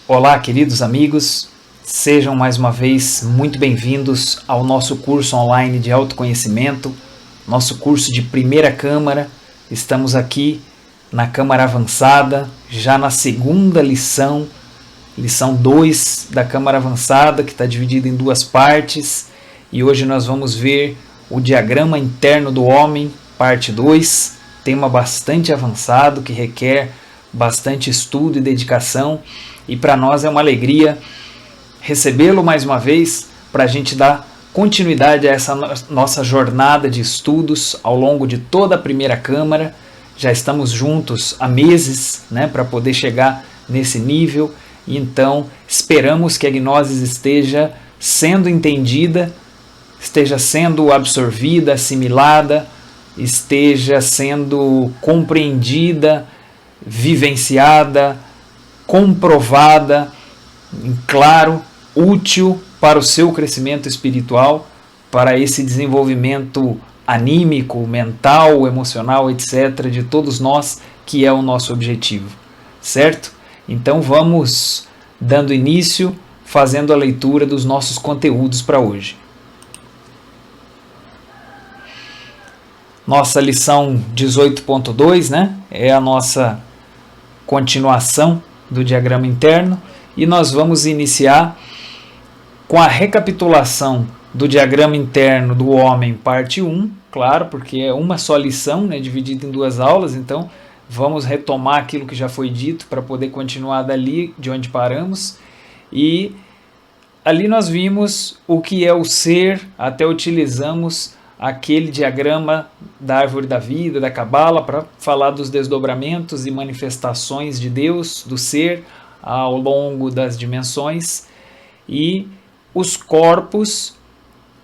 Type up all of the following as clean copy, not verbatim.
Olá, queridos amigos, sejam mais uma vez muito bem-vindos ao nosso curso online de autoconhecimento, nosso curso de primeira câmara. Estamos aqui na Câmara Avançada, já na segunda lição 2 da Câmara Avançada, que está dividida em duas partes, e hoje nós vamos ver o diagrama interno do homem, parte 2, tema bastante avançado que requer bastante estudo e dedicação, e para nós é uma alegria recebê-lo mais uma vez para a gente dar continuidade a essa nossa jornada de estudos ao longo de toda a primeira câmara. Já estamos juntos há meses, para poder chegar nesse nível, e então esperamos que a gnose esteja sendo entendida, esteja sendo absorvida, assimilada, esteja sendo compreendida, vivenciada, comprovada, claro, útil para o seu crescimento espiritual, para esse desenvolvimento anímico, mental, emocional, etc., de todos nós, que é o nosso objetivo, certo? Então vamos dando início, fazendo a leitura dos nossos conteúdos para hoje. Nossa lição 18.2, é a nossa continuação do diagrama interno, e nós vamos iniciar com a recapitulação do diagrama interno do homem, parte 1, claro, porque é uma só lição, dividida em duas aulas, então vamos retomar aquilo que já foi dito para poder continuar dali de onde paramos. E ali nós vimos o que é o ser, até utilizamos aquele diagrama da árvore da vida, da Cabala, para falar dos desdobramentos e manifestações de Deus, do ser, ao longo das dimensões, e os corpos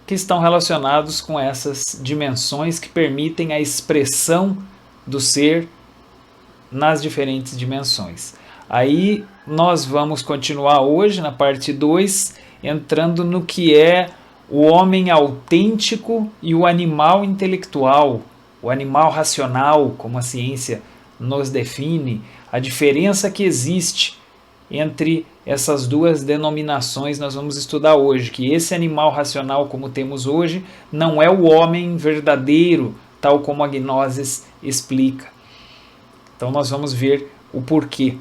que estão relacionados com essas dimensões que permitem a expressão do ser nas diferentes dimensões. Aí nós vamos continuar hoje na parte 2, entrando no que é o homem autêntico e o animal intelectual, o animal racional, como a ciência nos define, a diferença que existe entre essas duas denominações nós vamos estudar hoje, que esse animal racional, como temos hoje, não é o homem verdadeiro, tal como a gnose explica. Então nós vamos ver o porquê.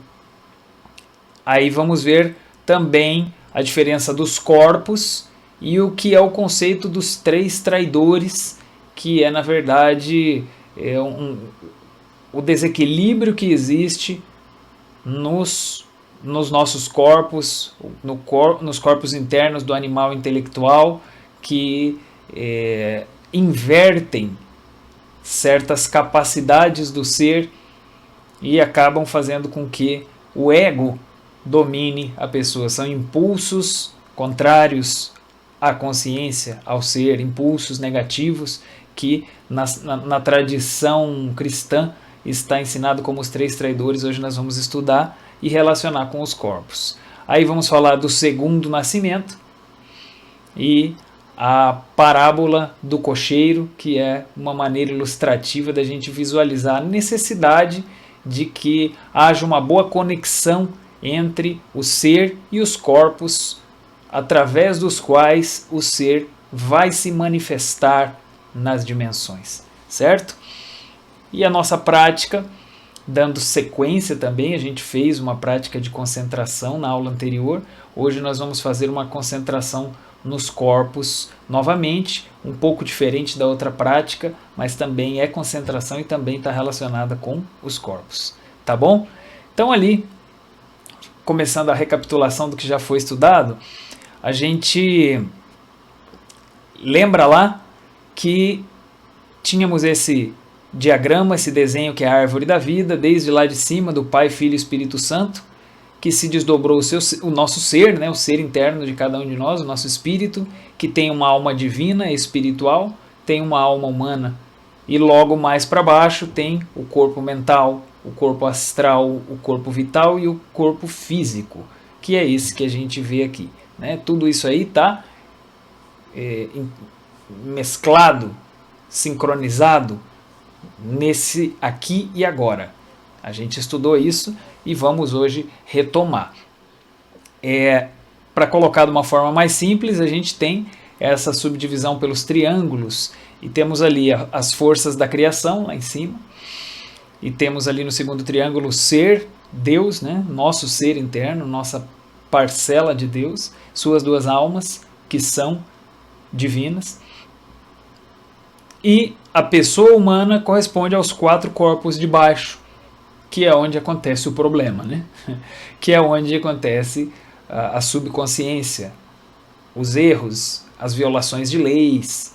Aí vamos ver também a diferença dos corpos e o que é o conceito dos 3 traidores, que é, na verdade, o desequilíbrio que existe nos nossos corpos, nos corpos internos do animal intelectual, que invertem certas capacidades do ser e acabam fazendo com que o ego domine a pessoa. São impulsos contrários à consciência, ao ser, impulsos negativos que na tradição cristã está ensinado como os 3 traidores. Hoje nós vamos estudar e relacionar com os corpos. Aí vamos falar do segundo nascimento e a parábola do cocheiro, que é uma maneira ilustrativa da gente visualizar a necessidade de que haja uma boa conexão entre o ser e os corpos, através dos quais o ser vai se manifestar nas dimensões, certo? E a nossa prática, dando sequência também, a gente fez uma prática de concentração na aula anterior. Hoje nós vamos fazer uma concentração nos corpos novamente, um pouco diferente da outra prática, mas também é concentração e também está relacionada com os corpos, tá bom? Então ali, começando a recapitulação do que já foi estudado, a gente lembra lá que tínhamos esse diagrama, esse desenho que é a árvore da vida, desde lá de cima, do Pai, Filho e Espírito Santo, que se desdobrou o nosso ser, o ser interno de cada um de nós, o nosso espírito, que tem uma alma divina, espiritual, tem uma alma humana, e logo mais para baixo tem o corpo mental, o corpo astral, o corpo vital e o corpo físico, que é esse que a gente vê aqui. Tudo isso aí está mesclado, sincronizado nesse aqui e agora. A gente estudou isso e vamos hoje retomar. Para colocar de uma forma mais simples, a gente tem essa subdivisão pelos triângulos, e temos ali as forças da criação lá em cima, e temos ali no segundo triângulo o ser, Deus, né? Nosso ser interno, nossa parcela de Deus, suas duas almas, que são divinas. E a pessoa humana corresponde aos 4 corpos de baixo, que é onde acontece o problema, né? Que é onde acontece a subconsciência, os erros, as violações de leis,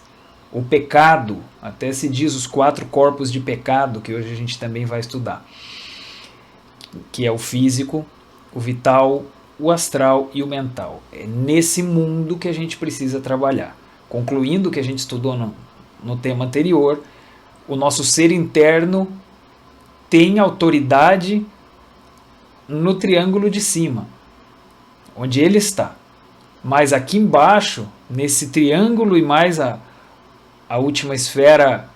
o pecado, até se diz os 4 corpos de pecado, que hoje a gente também vai estudar, que é o físico, o vital, o astral e o mental. É nesse mundo que a gente precisa trabalhar. Concluindo o que a gente estudou no tema anterior, o nosso ser interno tem autoridade no triângulo de cima, onde ele está. Mas aqui embaixo, nesse triângulo e mais a última esfera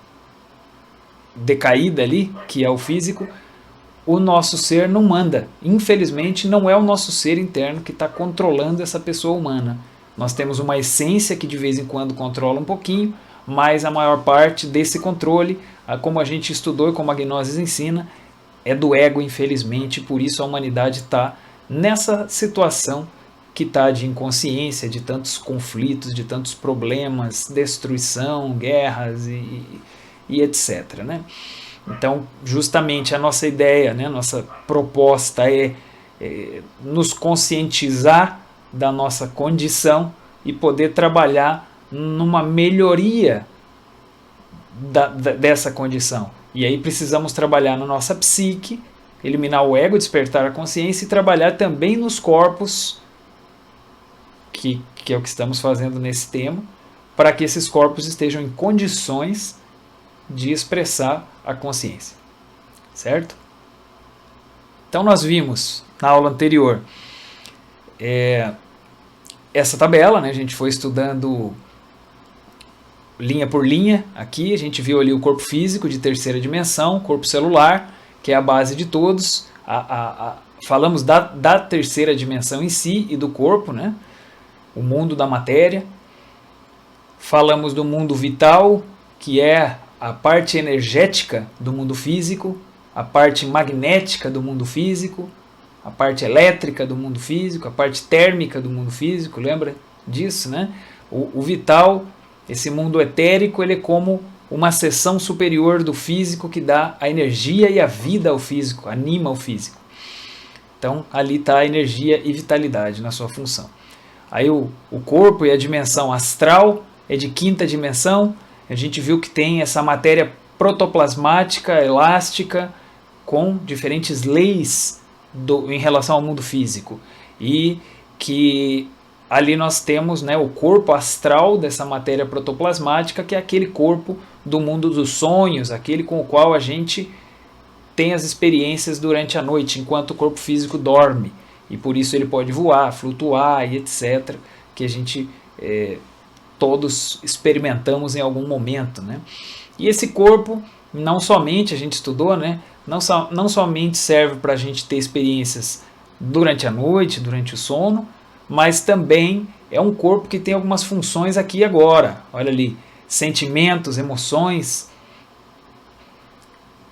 decaída ali, que é o físico, o nosso ser não manda. Infelizmente, não é o nosso ser interno que está controlando essa pessoa humana. Nós temos uma essência que de vez em quando controla um pouquinho, mas a maior parte desse controle, como a gente estudou e como a Gnosis ensina, é do ego, infelizmente. Por isso a humanidade está nessa situação que está de inconsciência, de tantos conflitos, de tantos problemas, destruição, guerras e etc., né? Então, justamente a nossa ideia, né, nossa proposta é nos conscientizar da nossa condição e poder trabalhar numa melhoria dessa condição. E aí precisamos trabalhar na nossa psique, eliminar o ego, despertar a consciência e trabalhar também nos corpos, que é o que estamos fazendo nesse tema, para que esses corpos estejam em condições de expressar a consciência, certo? Então nós vimos na aula anterior essa tabela, né? A gente foi estudando linha por linha. Aqui a gente viu ali o corpo físico de terceira dimensão, corpo celular, que é a base de todos. Falamos da terceira dimensão em si e do corpo, né? O mundo da matéria. Falamos do mundo vital, que é a parte energética do mundo físico, a parte magnética do mundo físico, a parte elétrica do mundo físico, a parte térmica do mundo físico, lembra disso, né? O vital, esse mundo etérico, ele é como uma seção superior do físico que dá a energia e a vida ao físico, anima o físico. Então, ali está a energia e vitalidade na sua função. Aí o corpo e a dimensão astral é de quinta dimensão. A gente viu que tem essa matéria protoplasmática, elástica, com diferentes leis em relação ao mundo físico. E que ali nós temos, né, o corpo astral dessa matéria protoplasmática, que é aquele corpo do mundo dos sonhos, aquele com o qual a gente tem as experiências durante a noite, enquanto o corpo físico dorme. E por isso ele pode voar, flutuar e etc., que a gente todos experimentamos em algum momento, né? E esse corpo, não somente, a gente estudou, né? Não somente serve para a gente ter experiências durante a noite, durante o sono, mas também é um corpo que tem algumas funções aqui e agora. Olha ali, sentimentos, emoções.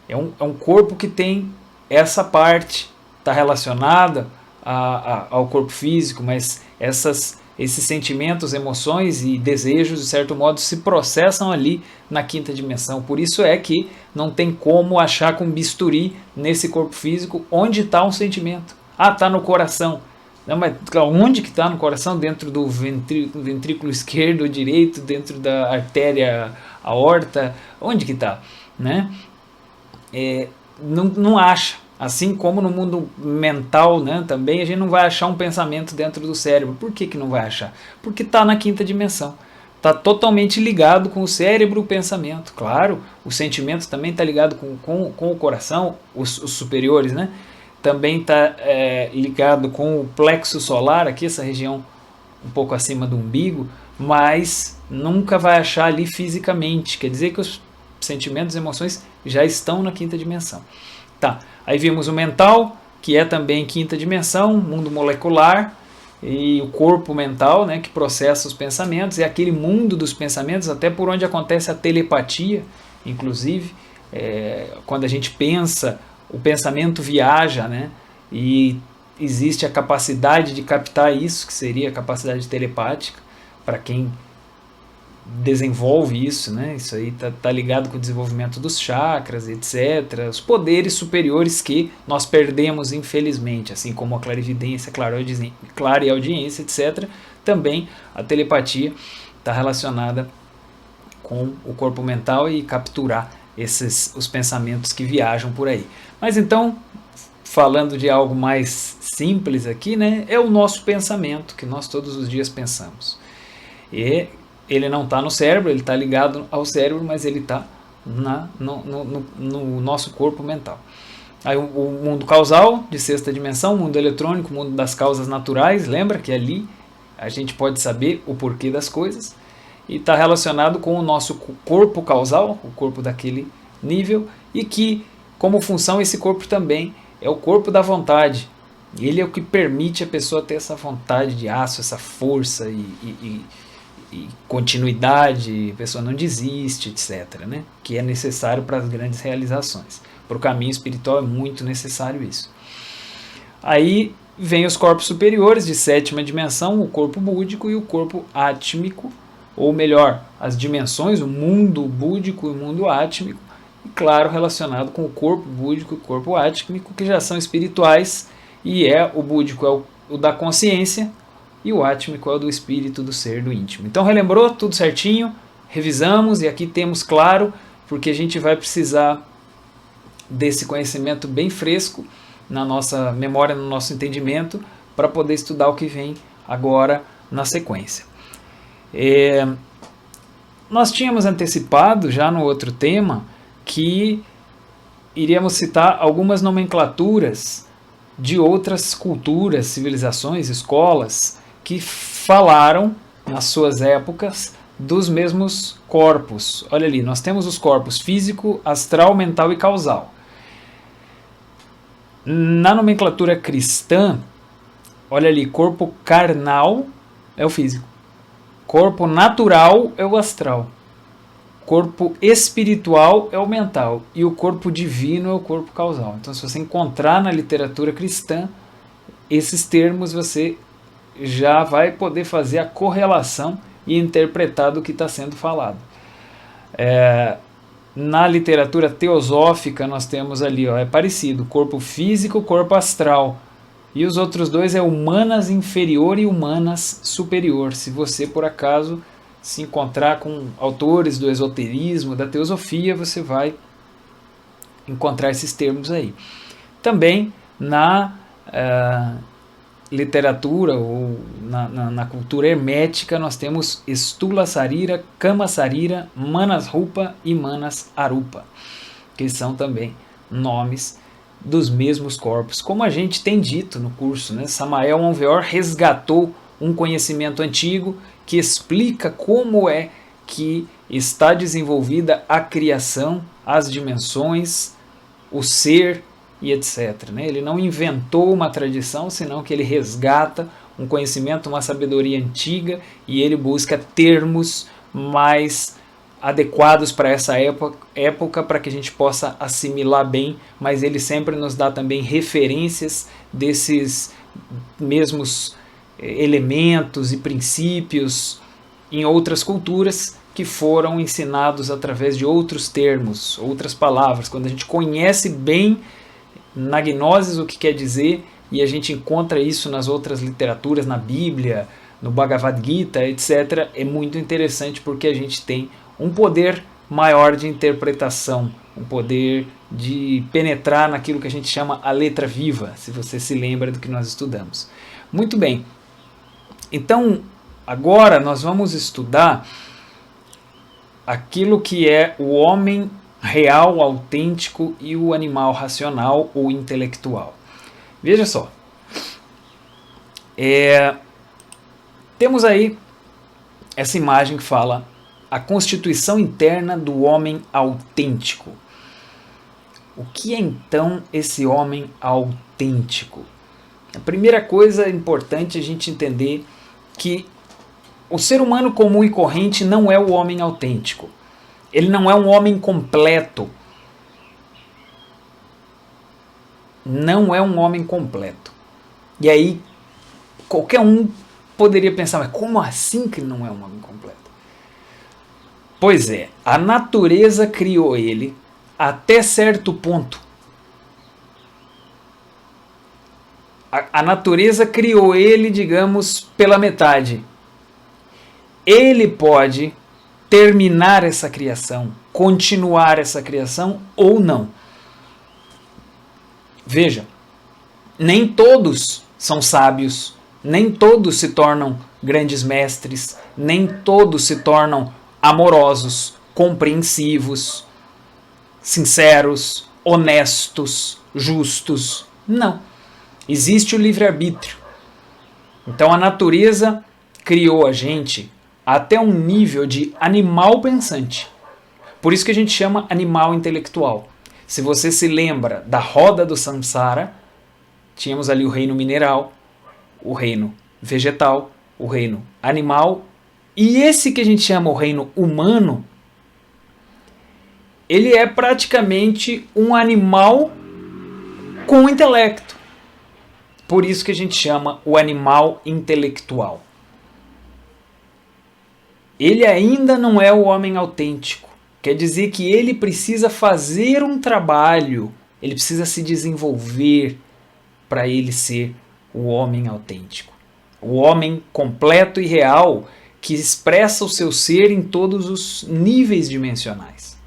É um corpo que tem essa parte, está relacionada ao corpo físico, mas esses sentimentos, emoções e desejos, de certo modo, se processam ali na quinta dimensão. Por isso é que não tem como achar com bisturi nesse corpo físico onde está um sentimento. Ah, está no coração. Não, mas onde que está no coração? Dentro do ventrículo esquerdo ou direito, dentro da artéria aorta? Onde que está? Né? Não acha. Assim como no mundo mental, né, também a gente não vai achar um pensamento dentro do cérebro. Por que não vai achar? Porque está na quinta dimensão. Está totalmente ligado com o cérebro, o pensamento. Claro, o sentimento também está ligado com o coração, os superiores, né? Também está ligado com o plexo solar, aqui essa região um pouco acima do umbigo, mas nunca vai achar ali fisicamente. Quer dizer que os sentimentos e emoções já estão na quinta dimensão. Tá, aí vimos o mental, que é também quinta dimensão, mundo molecular, e o corpo mental, né, que processa os pensamentos, é aquele mundo dos pensamentos, até por onde acontece a telepatia, inclusive, quando a gente pensa, o pensamento viaja, né, e existe a capacidade de captar isso, que seria a capacidade telepática, para quem desenvolve isso, né? Isso aí tá ligado com o desenvolvimento dos chakras, etc. Os poderes superiores que nós perdemos, infelizmente, assim como a clarividência, clareaudiência, etc. Também a telepatia está relacionada com o corpo mental e capturar os pensamentos que viajam por aí. Mas então, falando de algo mais simples aqui, né? É o nosso pensamento que nós todos os dias pensamos. E ele não está no cérebro, ele está ligado ao cérebro, mas ele está no nosso corpo mental. Aí o mundo causal, de sexta dimensão, o mundo eletrônico, o mundo das causas naturais, lembra que ali a gente pode saber o porquê das coisas, e está relacionado com o nosso corpo causal, o corpo daquele nível, e que, como função, esse corpo também é o corpo da vontade. Ele é o que permite a pessoa ter essa vontade de aço, essa força e continuidade, a pessoa não desiste, etc., né? Que é necessário para as grandes realizações. Para o caminho espiritual é muito necessário isso. Aí vem os corpos superiores de sétima dimensão, o corpo búdico e o corpo átmico, ou melhor, as dimensões, o mundo búdico e o mundo átmico, e claro, relacionado com o corpo búdico e o corpo átmico, que já são espirituais, e o búdico é o da consciência, e o átmico é o do espírito, do ser, do íntimo. Então relembrou tudo certinho, revisamos, e aqui temos claro, porque a gente vai precisar desse conhecimento bem fresco na nossa memória, no nosso entendimento, para poder estudar o que vem agora na sequência. Nós tínhamos antecipado já no outro tema que iríamos citar algumas nomenclaturas de outras culturas, civilizações, escolas, que falaram, nas suas épocas, dos mesmos corpos. Olha ali, nós temos os corpos físico, astral, mental e causal. Na nomenclatura cristã, olha ali, corpo carnal é o físico, corpo natural é o astral, corpo espiritual é o mental e o corpo divino é o corpo causal. Então, se você encontrar na literatura cristã esses termos, você já vai poder fazer a correlação e interpretar do que está sendo falado. Na literatura teosófica nós temos ali, é parecido, corpo físico, corpo astral, e os outros dois é humanas inferior e humanas superior. Se você por acaso se encontrar com autores do esoterismo, da teosofia, você vai encontrar esses termos aí. Também na literatura ou na cultura hermética nós temos Stula Sarira, Kama Sarira, Manas Rupa e Manas Arupa, que são também nomes dos mesmos corpos, como a gente tem dito no curso, né? Samael Monveor resgatou um conhecimento antigo que explica como é que está desenvolvida a criação, as dimensões, o ser e etc. Né? Ele não inventou uma tradição, senão que ele resgata um conhecimento, uma sabedoria antiga, e ele busca termos mais adequados para essa época para que a gente possa assimilar bem, mas ele sempre nos dá também referências desses mesmos elementos e princípios em outras culturas que foram ensinados através de outros termos, outras palavras. Quando a gente conhece bem na Gnosis o que quer dizer, e a gente encontra isso nas outras literaturas, na Bíblia, no Bhagavad Gita, etc., é muito interessante porque a gente tem um poder maior de interpretação, um poder de penetrar naquilo que a gente chama a letra viva, se você se lembra do que nós estudamos. Muito bem, então agora nós vamos estudar aquilo que é o homem real, autêntico e o animal racional ou intelectual. Veja só, temos aí essa imagem que fala a constituição interna do homem autêntico. O que é então esse homem autêntico? A primeira coisa importante a gente entender que o ser humano comum e corrente não é o homem autêntico. Ele não é um homem completo. Não é um homem completo. E aí, qualquer um poderia pensar, mas como assim que ele não é um homem completo? Pois é, a natureza criou ele até certo ponto. A natureza criou ele, digamos, pela metade. Ele pode terminar essa criação, continuar essa criação ou não. Veja, nem todos são sábios, nem todos se tornam grandes mestres, nem todos se tornam amorosos, compreensivos, sinceros, honestos, justos. Não. Existe o livre-arbítrio. Então a natureza criou a gente até um nível de animal pensante. Por isso que a gente chama animal intelectual. Se você se lembra da roda do samsara, tínhamos ali o reino mineral, o reino vegetal, o reino animal, e esse que a gente chama o reino humano, ele é praticamente um animal com intelecto. Por isso que a gente chama o animal intelectual. Ele ainda não é o homem autêntico. Quer dizer que ele precisa fazer um trabalho, ele precisa se desenvolver para ele ser o homem autêntico. O homem completo e real que expressa o seu ser em todos os níveis dimensionais.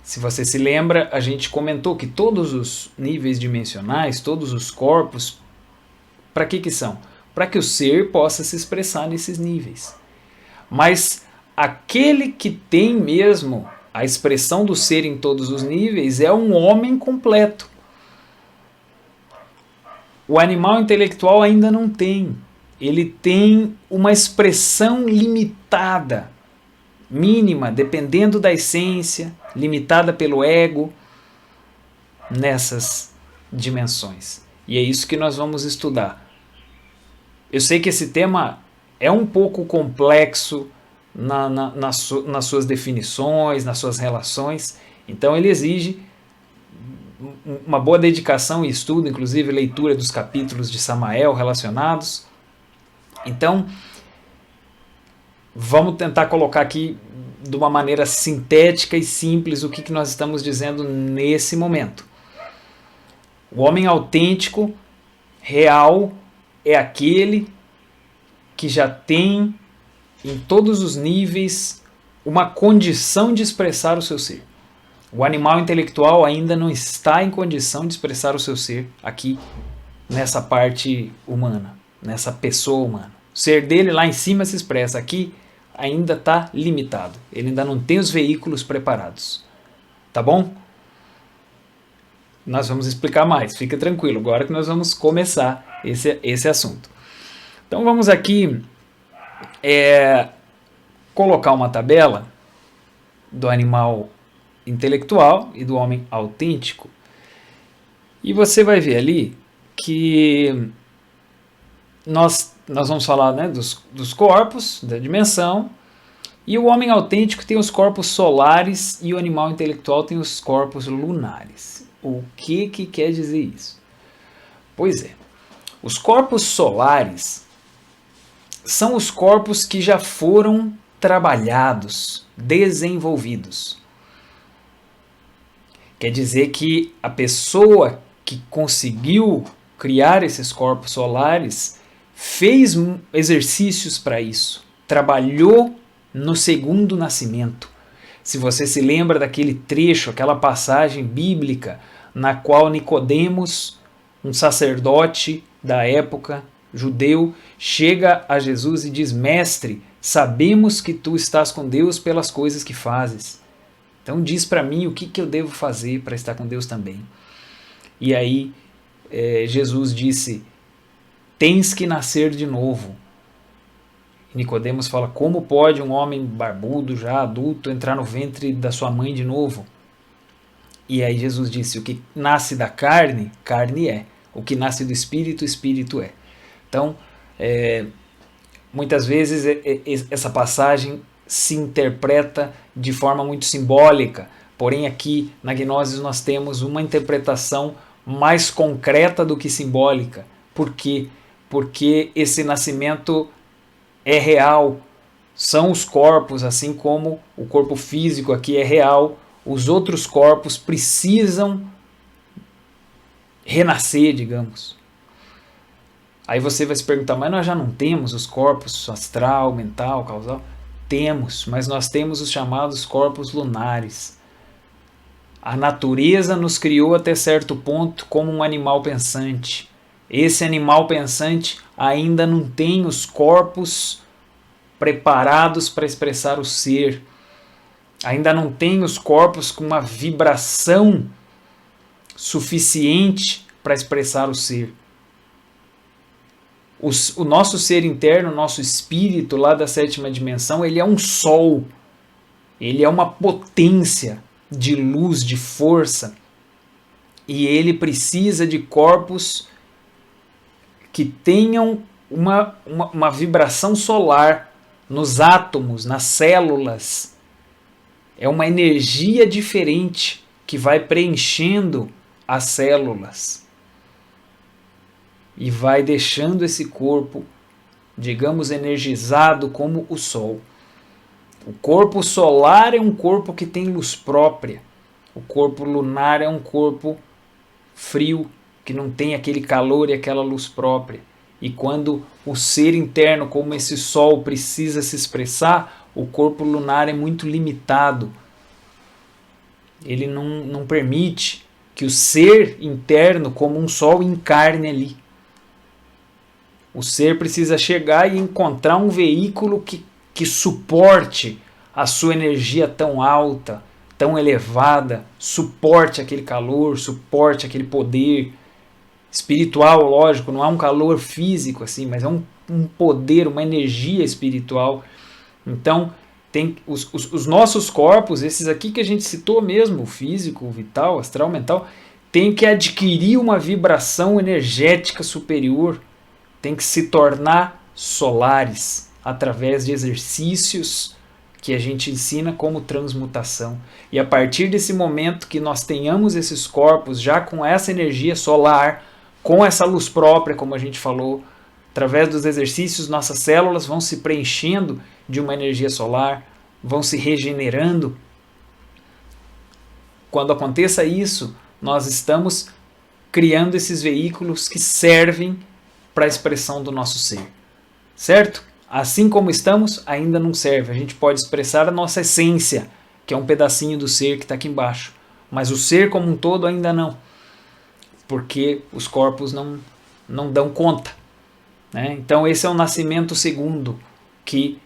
Se você se lembra, a gente comentou que todos os níveis dimensionais, todos os corpos, para que são? Para que o ser possa se expressar nesses níveis. Mas aquele que tem mesmo a expressão do ser em todos os níveis é um homem completo. O animal intelectual ainda não tem. Ele tem uma expressão limitada, mínima, dependendo da essência, limitada pelo ego, nessas dimensões. E é isso que nós vamos estudar. Eu sei que esse tema é um pouco complexo nas suas definições, nas suas relações, então ele exige uma boa dedicação e estudo, inclusive leitura dos capítulos de Samael relacionados. Então, vamos tentar colocar aqui de uma maneira sintética e simples o que nós estamos dizendo nesse momento. O homem autêntico, real, é aquele que já tem em todos os níveis uma condição de expressar o seu ser. O animal intelectual ainda não está em condição de expressar o seu ser aqui nessa parte humana, nessa pessoa humana. O ser dele lá em cima se expressa, aqui ainda está limitado. Ele ainda não tem os veículos preparados. Tá bom? Nós vamos explicar mais, fica tranquilo, agora que nós vamos começar esse assunto. Então vamos aqui colocar uma tabela do animal intelectual e do homem autêntico. E você vai ver ali que nós vamos falar, né, dos corpos, da dimensão, e o homem autêntico tem os corpos solares e o animal intelectual tem os corpos lunares. O que quer dizer isso? Pois é, os corpos solares são os corpos que já foram trabalhados, desenvolvidos. Quer dizer que a pessoa que conseguiu criar esses corpos solares fez exercícios para isso, trabalhou no segundo nascimento. Se você se lembra daquele trecho, aquela passagem bíblica na qual Nicodemos, um sacerdote da época judeu, chega a Jesus e diz: Mestre, sabemos que tu estás com Deus pelas coisas que fazes. Então diz para mim o que eu devo fazer para estar com Deus também. E aí Jesus disse: tens que nascer de novo. Nicodemos fala: como pode um homem barbudo, já adulto, entrar no ventre da sua mãe de novo? E aí Jesus disse, o que nasce da carne, carne é. O que nasce do espírito, espírito é. Então, muitas vezes essa passagem se interpreta de forma muito simbólica, porém aqui na Gnosis nós temos uma interpretação mais concreta do que simbólica. Por quê? Porque esse nascimento é real, são os corpos, assim como o corpo físico aqui é real, os outros corpos precisam renascer, digamos. Aí você vai se perguntar, mas nós já não temos os corpos astral, mental, causal? Temos, mas nós temos os chamados corpos lunares. A natureza nos criou até certo ponto como um animal pensante. Esse animal pensante ainda não tem os corpos preparados para expressar o ser. Ainda não tem os corpos com uma vibração suficiente para expressar o ser. O nosso ser interno, o nosso espírito lá da sétima dimensão, ele é um sol. Ele é uma potência de luz, de força. E ele precisa de corpos que tenham uma vibração solar nos átomos, nas células. É uma energia diferente que vai preenchendo as células e vai deixando esse corpo, digamos, energizado como o Sol. O corpo solar é um corpo que tem luz própria. O corpo lunar é um corpo frio, que não tem aquele calor e aquela luz própria. E quando o ser interno, como esse Sol, precisa se expressar, o corpo lunar é muito limitado. Ele não permite que o ser interno, como um Sol, encarne ali. O ser precisa chegar e encontrar um veículo que suporte a sua energia tão alta, tão elevada, suporte aquele calor, suporte aquele poder espiritual, lógico, não é um calor físico assim, mas é um poder, uma energia espiritual. Então, tem os nossos corpos, esses aqui que a gente citou mesmo, o físico, o vital, astral, mental, tem que adquirir uma vibração energética superior, tem que se tornar solares através de exercícios que a gente ensina como transmutação. E a partir desse momento que nós tenhamos esses corpos já com essa energia solar, com essa luz própria, como a gente falou, através dos exercícios, nossas células vão se preenchendo de uma energia solar, vão se regenerando. Quando aconteça isso, nós estamos criando esses veículos que servem para a expressão do nosso ser. Certo? Assim como estamos, ainda não serve. A gente pode expressar a nossa essência, que é um pedacinho do ser que está aqui embaixo. Mas o ser como um todo ainda não. Porque os corpos não dão conta. Né? Então esse é o nascimento segundo que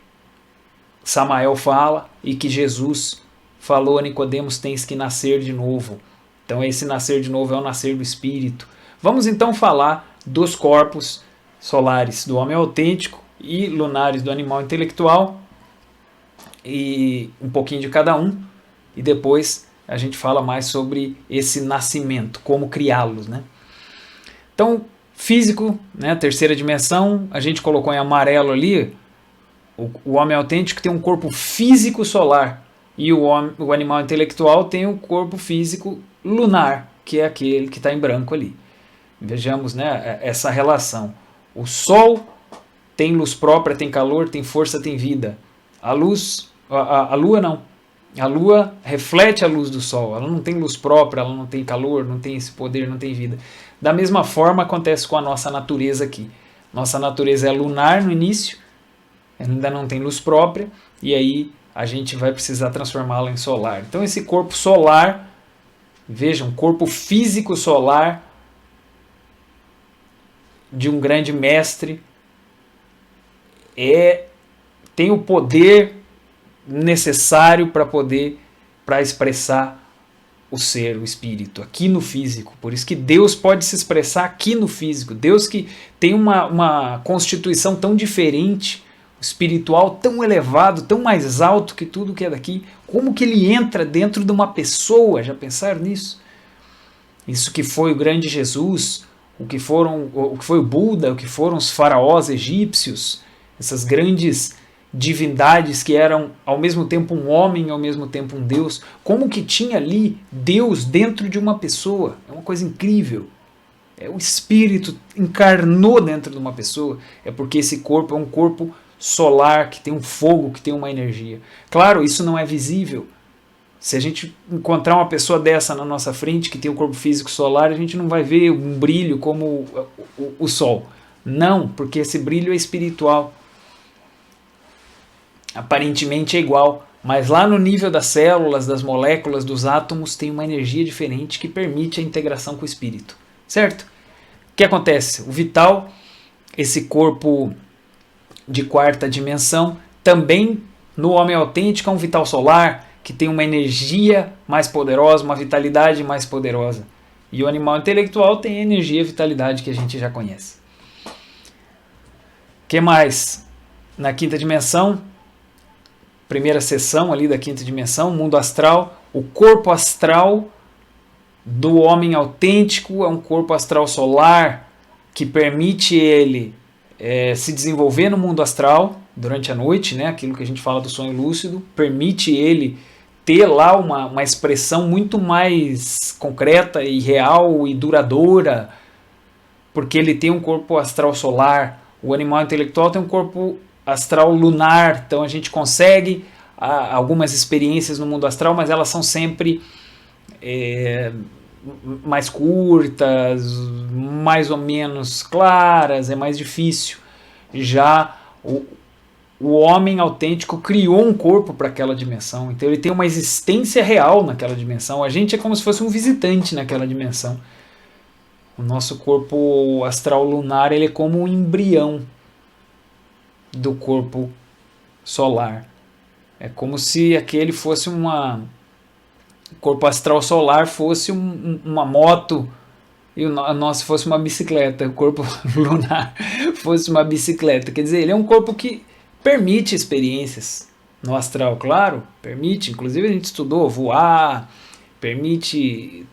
Samael fala e que Jesus falou a Nicodemos, tens que nascer de novo. Então esse nascer de novo é o nascer do Espírito. Vamos então falar dos corpos solares do homem autêntico e lunares do animal intelectual, e um pouquinho de cada um, e depois a gente fala mais sobre esse nascimento, como criá-los. Né? Então, físico, né, terceira dimensão, a gente colocou em amarelo ali, o homem autêntico tem um corpo físico solar, e o animal intelectual tem um corpo físico lunar, que é aquele que está em branco ali. Vejamos, né, essa relação. O Sol tem luz própria, tem calor, tem força, tem vida. A Lua não. A Lua reflete a luz do Sol. Ela não tem luz própria, ela não tem calor, não tem esse poder, não tem vida. Da mesma forma acontece com a nossa natureza aqui. Nossa natureza é lunar no início, ainda não tem luz própria, e aí a gente vai precisar transformá-la em solar. Então esse corpo solar, vejam, corpo físico solar de um grande mestre, tem o poder necessário para expressar o ser, o espírito, aqui no físico. Por isso que Deus pode se expressar aqui no físico. Deus que tem uma constituição tão diferente, espiritual tão elevado, tão mais alto que tudo que é daqui. Como que ele entra dentro de uma pessoa? Já pensaram nisso? Isso que foi o grande Jesus, o que foi o Buda, o que foram os faraós egípcios, essas grandes divindades que eram ao mesmo tempo um homem e ao mesmo tempo um Deus. Como que tinha ali Deus dentro de uma pessoa? É uma coisa incrível. O espírito encarnou dentro de uma pessoa. É porque esse corpo é um corpo solar, que tem um fogo, que tem uma energia. Claro, isso não é visível. Se a gente encontrar uma pessoa dessa na nossa frente, que tem o corpo físico solar, a gente não vai ver um brilho como o sol. Não, porque esse brilho é espiritual. Aparentemente é igual, mas lá no nível das células, das moléculas, dos átomos, tem uma energia diferente que permite a integração com o espírito. Certo? O que acontece? O vital, esse corpo de quarta dimensão, também no homem autêntico é um vital solar, que tem uma energia mais poderosa, uma vitalidade mais poderosa. E o animal intelectual tem a energia e vitalidade que a gente já conhece. O que mais? Na quinta dimensão, primeira seção ali da quinta dimensão, mundo astral, o corpo astral do homem autêntico é um corpo astral solar que permite ele se desenvolver no mundo astral durante a noite, né? Aquilo que a gente fala do sonho lúcido, permite ele ter lá uma expressão muito mais concreta e real e duradoura, porque ele tem um corpo astral solar. O animal intelectual tem um corpo astral lunar, então a gente consegue algumas experiências no mundo astral, mas elas são sempre mais curtas, mais ou menos claras, é mais difícil. Já o homem autêntico criou um corpo para aquela dimensão, então ele tem uma existência real naquela dimensão. A gente é como se fosse um visitante naquela dimensão. O nosso corpo astral lunar, ele é como um embrião do corpo solar. É como se aquele fosse o corpo astral solar fosse uma moto e o nosso fosse uma bicicleta, o corpo lunar fosse uma bicicleta. Quer dizer, ele é um corpo que permite experiências no astral, claro, permite. Inclusive a gente estudou voar, permite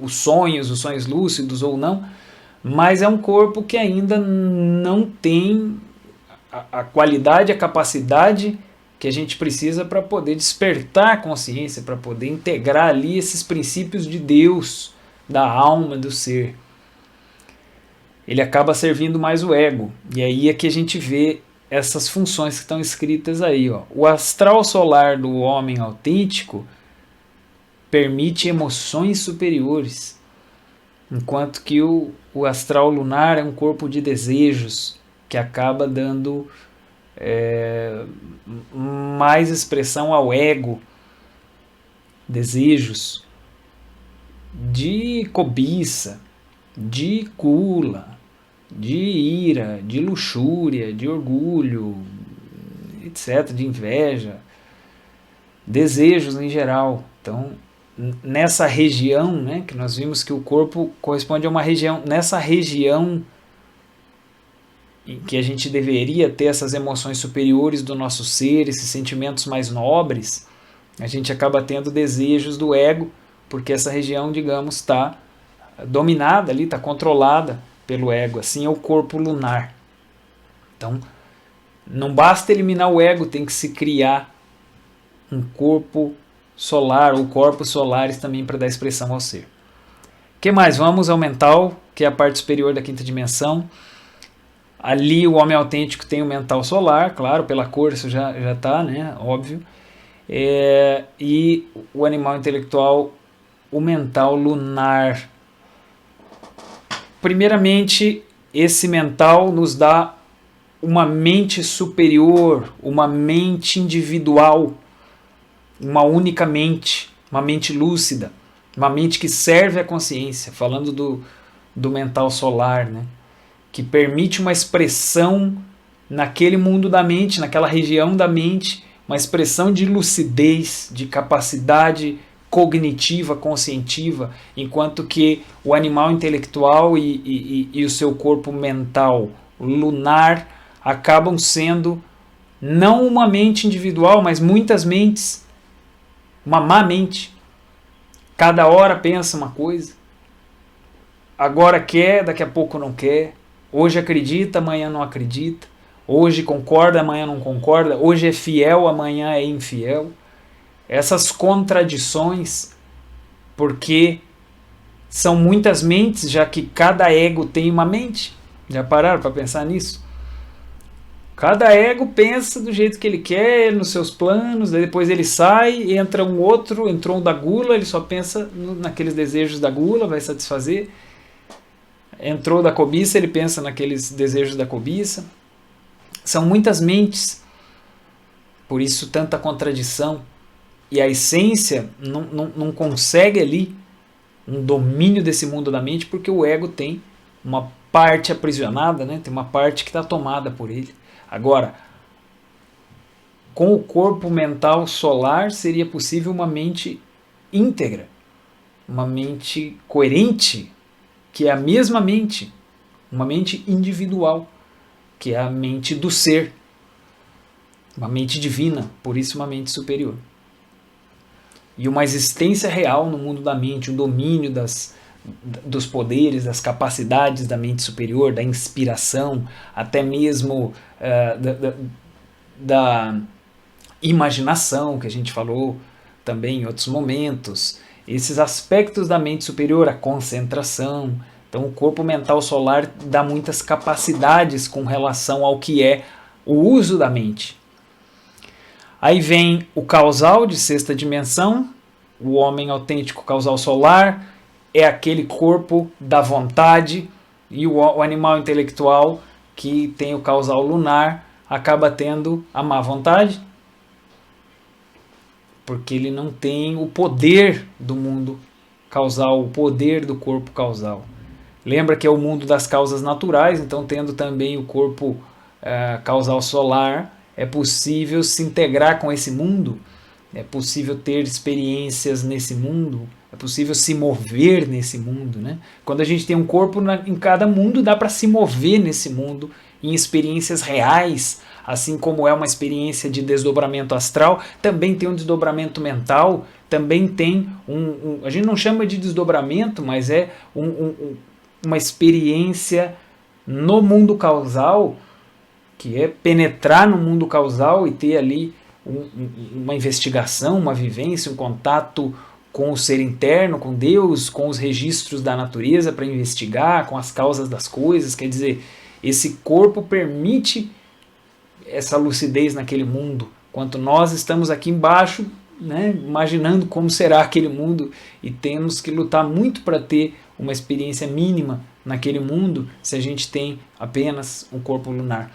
os sonhos lúcidos ou não, mas é um corpo que ainda não tem a qualidade, a capacidade que a gente precisa para poder despertar a consciência, para poder integrar ali esses princípios de Deus, da alma, do ser. Ele acaba servindo mais o ego. E aí é que a gente vê essas funções que estão escritas aí. Ó. O astral solar do homem autêntico permite emoções superiores, enquanto que o astral lunar é um corpo de desejos, que acaba dando mais expressão ao ego, desejos de cobiça, de gula, de ira, de luxúria, de orgulho, etc., de inveja, desejos em geral. Então, nessa região, né, que nós vimos que o corpo corresponde a uma região, nessa região em que a gente deveria ter essas emoções superiores do nosso ser, esses sentimentos mais nobres, a gente acaba tendo desejos do ego, porque essa região, digamos, está dominada ali, está controlada pelo ego. Assim é o corpo lunar. Então, não basta eliminar o ego, tem que se criar um corpo solar, ou corpos solares também para dar expressão ao ser. O que mais? Vamos ao mental, que é a parte superior da quinta dimensão. Ali o homem autêntico tem o mental solar, claro, pela cor isso já está, né, óbvio. E o animal intelectual, o mental lunar. Primeiramente, esse mental nos dá uma mente superior, uma mente individual, uma única mente, uma mente lúcida, uma mente que serve à consciência, falando do mental solar, né? Que permite uma expressão naquele mundo da mente, naquela região da mente, uma expressão de lucidez, de capacidade cognitiva, conscientiva, enquanto que o animal intelectual e o seu corpo mental lunar acabam sendo não uma mente individual, mas muitas mentes, uma má mente. Cada hora pensa uma coisa, agora quer, daqui a pouco não quer, hoje acredita, amanhã não acredita, hoje concorda, amanhã não concorda, hoje é fiel, amanhã é infiel. Essas contradições, porque são muitas mentes, já que cada ego tem uma mente. Já pararam para pensar nisso? Cada ego pensa do jeito que ele quer, nos seus planos, daí depois ele sai, entra um outro, entrou um da gula, ele só pensa naqueles desejos da gula, vai satisfazer. Entrou da cobiça, ele pensa naqueles desejos da cobiça. São muitas mentes, por isso tanta contradição. E a essência não consegue ali um domínio desse mundo da mente, porque o ego tem uma parte aprisionada, né? Tem uma parte que está tomada por ele. Agora, com o corpo mental solar seria possível uma mente íntegra, uma mente coerente, que é a mesma mente, uma mente individual, que é a mente do ser, uma mente divina, por isso uma mente superior. E uma existência real no mundo da mente, um domínio dos poderes, das capacidades da mente superior, da inspiração, até mesmo da imaginação, que a gente falou também em outros momentos. Esses aspectos da mente superior, a concentração. Então o corpo mental solar dá muitas capacidades com relação ao que é o uso da mente. Aí vem o causal de sexta dimensão, o homem autêntico causal solar, é aquele corpo da vontade, e o animal intelectual que tem o causal lunar acaba tendo a má vontade, porque ele não tem o poder do mundo causal, o poder do corpo causal. Lembra que é o mundo das causas naturais, então tendo também o corpo causal solar, é possível se integrar com esse mundo, é possível ter experiências nesse mundo, é possível se mover nesse mundo, né? Quando a gente tem um corpo em cada mundo, dá para se mover nesse mundo em experiências reais, assim como é uma experiência de desdobramento astral, também tem um desdobramento mental, também tem a gente não chama de desdobramento, mas é uma experiência no mundo causal, que é penetrar no mundo causal e ter ali uma investigação, uma vivência, um contato com o ser interno, com Deus, com os registros da natureza para investigar, com as causas das coisas. Quer dizer, esse corpo permite essa lucidez naquele mundo, enquanto nós estamos aqui embaixo, né, imaginando como será aquele mundo, e temos que lutar muito para ter uma experiência mínima naquele mundo se a gente tem apenas um corpo lunar.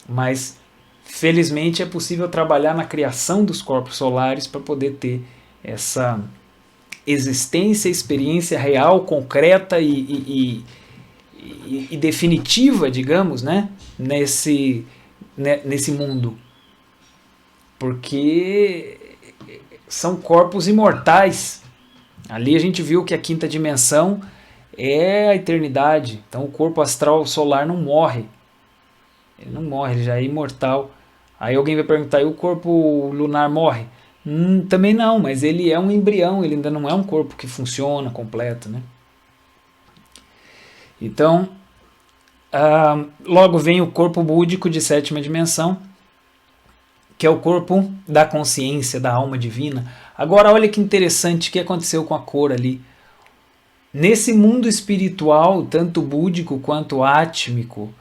Mas felizmente é possível trabalhar na criação dos corpos solares para poder ter essa existência, experiência real, concreta e definitiva, digamos, né, nesse mundo. Porque são corpos imortais. Ali a gente viu que a quinta dimensão é a eternidade. Então o corpo astral solar não morre. Ele não morre, ele já é imortal. Aí alguém vai perguntar, e o corpo lunar morre? Também não, mas ele é um embrião, ele ainda não é um corpo que funciona completo, né? Então, logo vem o corpo búdico de sétima dimensão, que é o corpo da consciência, da alma divina. Agora olha que interessante o que aconteceu com a cor ali. Nesse mundo espiritual, tanto búdico quanto átmico,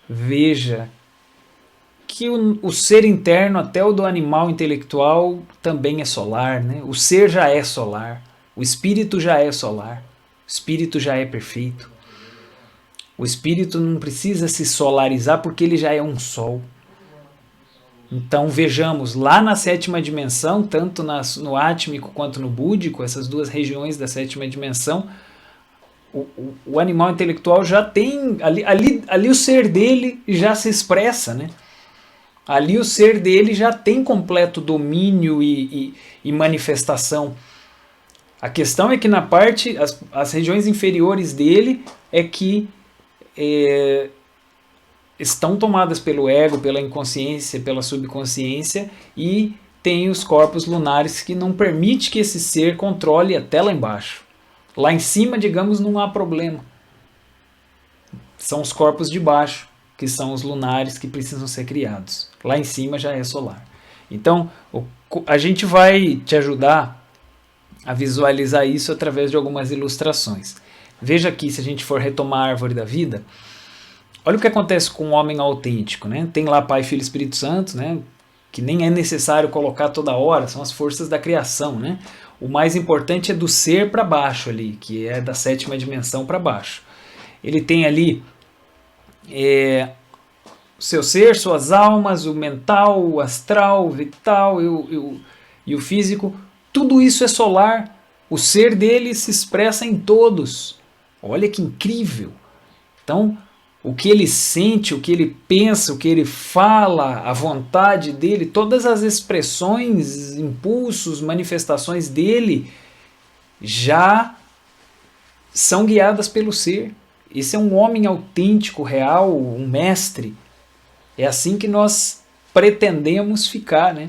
veja que o ser interno, até o do animal intelectual, também é solar, né? O ser já é solar, o espírito já é solar, o espírito já é perfeito. O espírito não precisa se solarizar porque ele já é um sol. Então vejamos, lá na sétima dimensão, tanto no átmico quanto no búdico, essas duas regiões da sétima dimensão, o animal intelectual já tem, ali o ser dele já se expressa, né? Ali o ser dele já tem completo domínio e manifestação. A questão é que na parte, as regiões inferiores dele é que estão tomadas pelo ego, pela inconsciência, pela subconsciência, e tem os corpos lunares que não permite que esse ser controle até lá embaixo. Lá em cima, digamos, não há problema. São os corpos de baixo, que são os lunares que precisam ser criados. Lá em cima já é solar. Então, a gente vai te ajudar a visualizar isso através de algumas ilustrações. Veja aqui, se a gente for retomar a árvore da vida, olha o que acontece com o homem autêntico, né? Tem lá Pai, Filho e Espírito Santo, né? Que nem é necessário colocar toda hora, são as forças da criação, né? O mais importante é do ser para baixo ali, que é da 7ª dimensão para baixo. Ele tem ali o seu ser, suas almas, o mental, o astral, o vital e o físico. Tudo isso é solar. O ser dele se expressa em todos. Olha que incrível! Então, o que ele sente, o que ele pensa, o que ele fala, a vontade dele, todas as expressões, impulsos, manifestações dele já são guiadas pelo ser. Esse é um homem autêntico, real, um mestre. É assim que nós pretendemos ficar, né?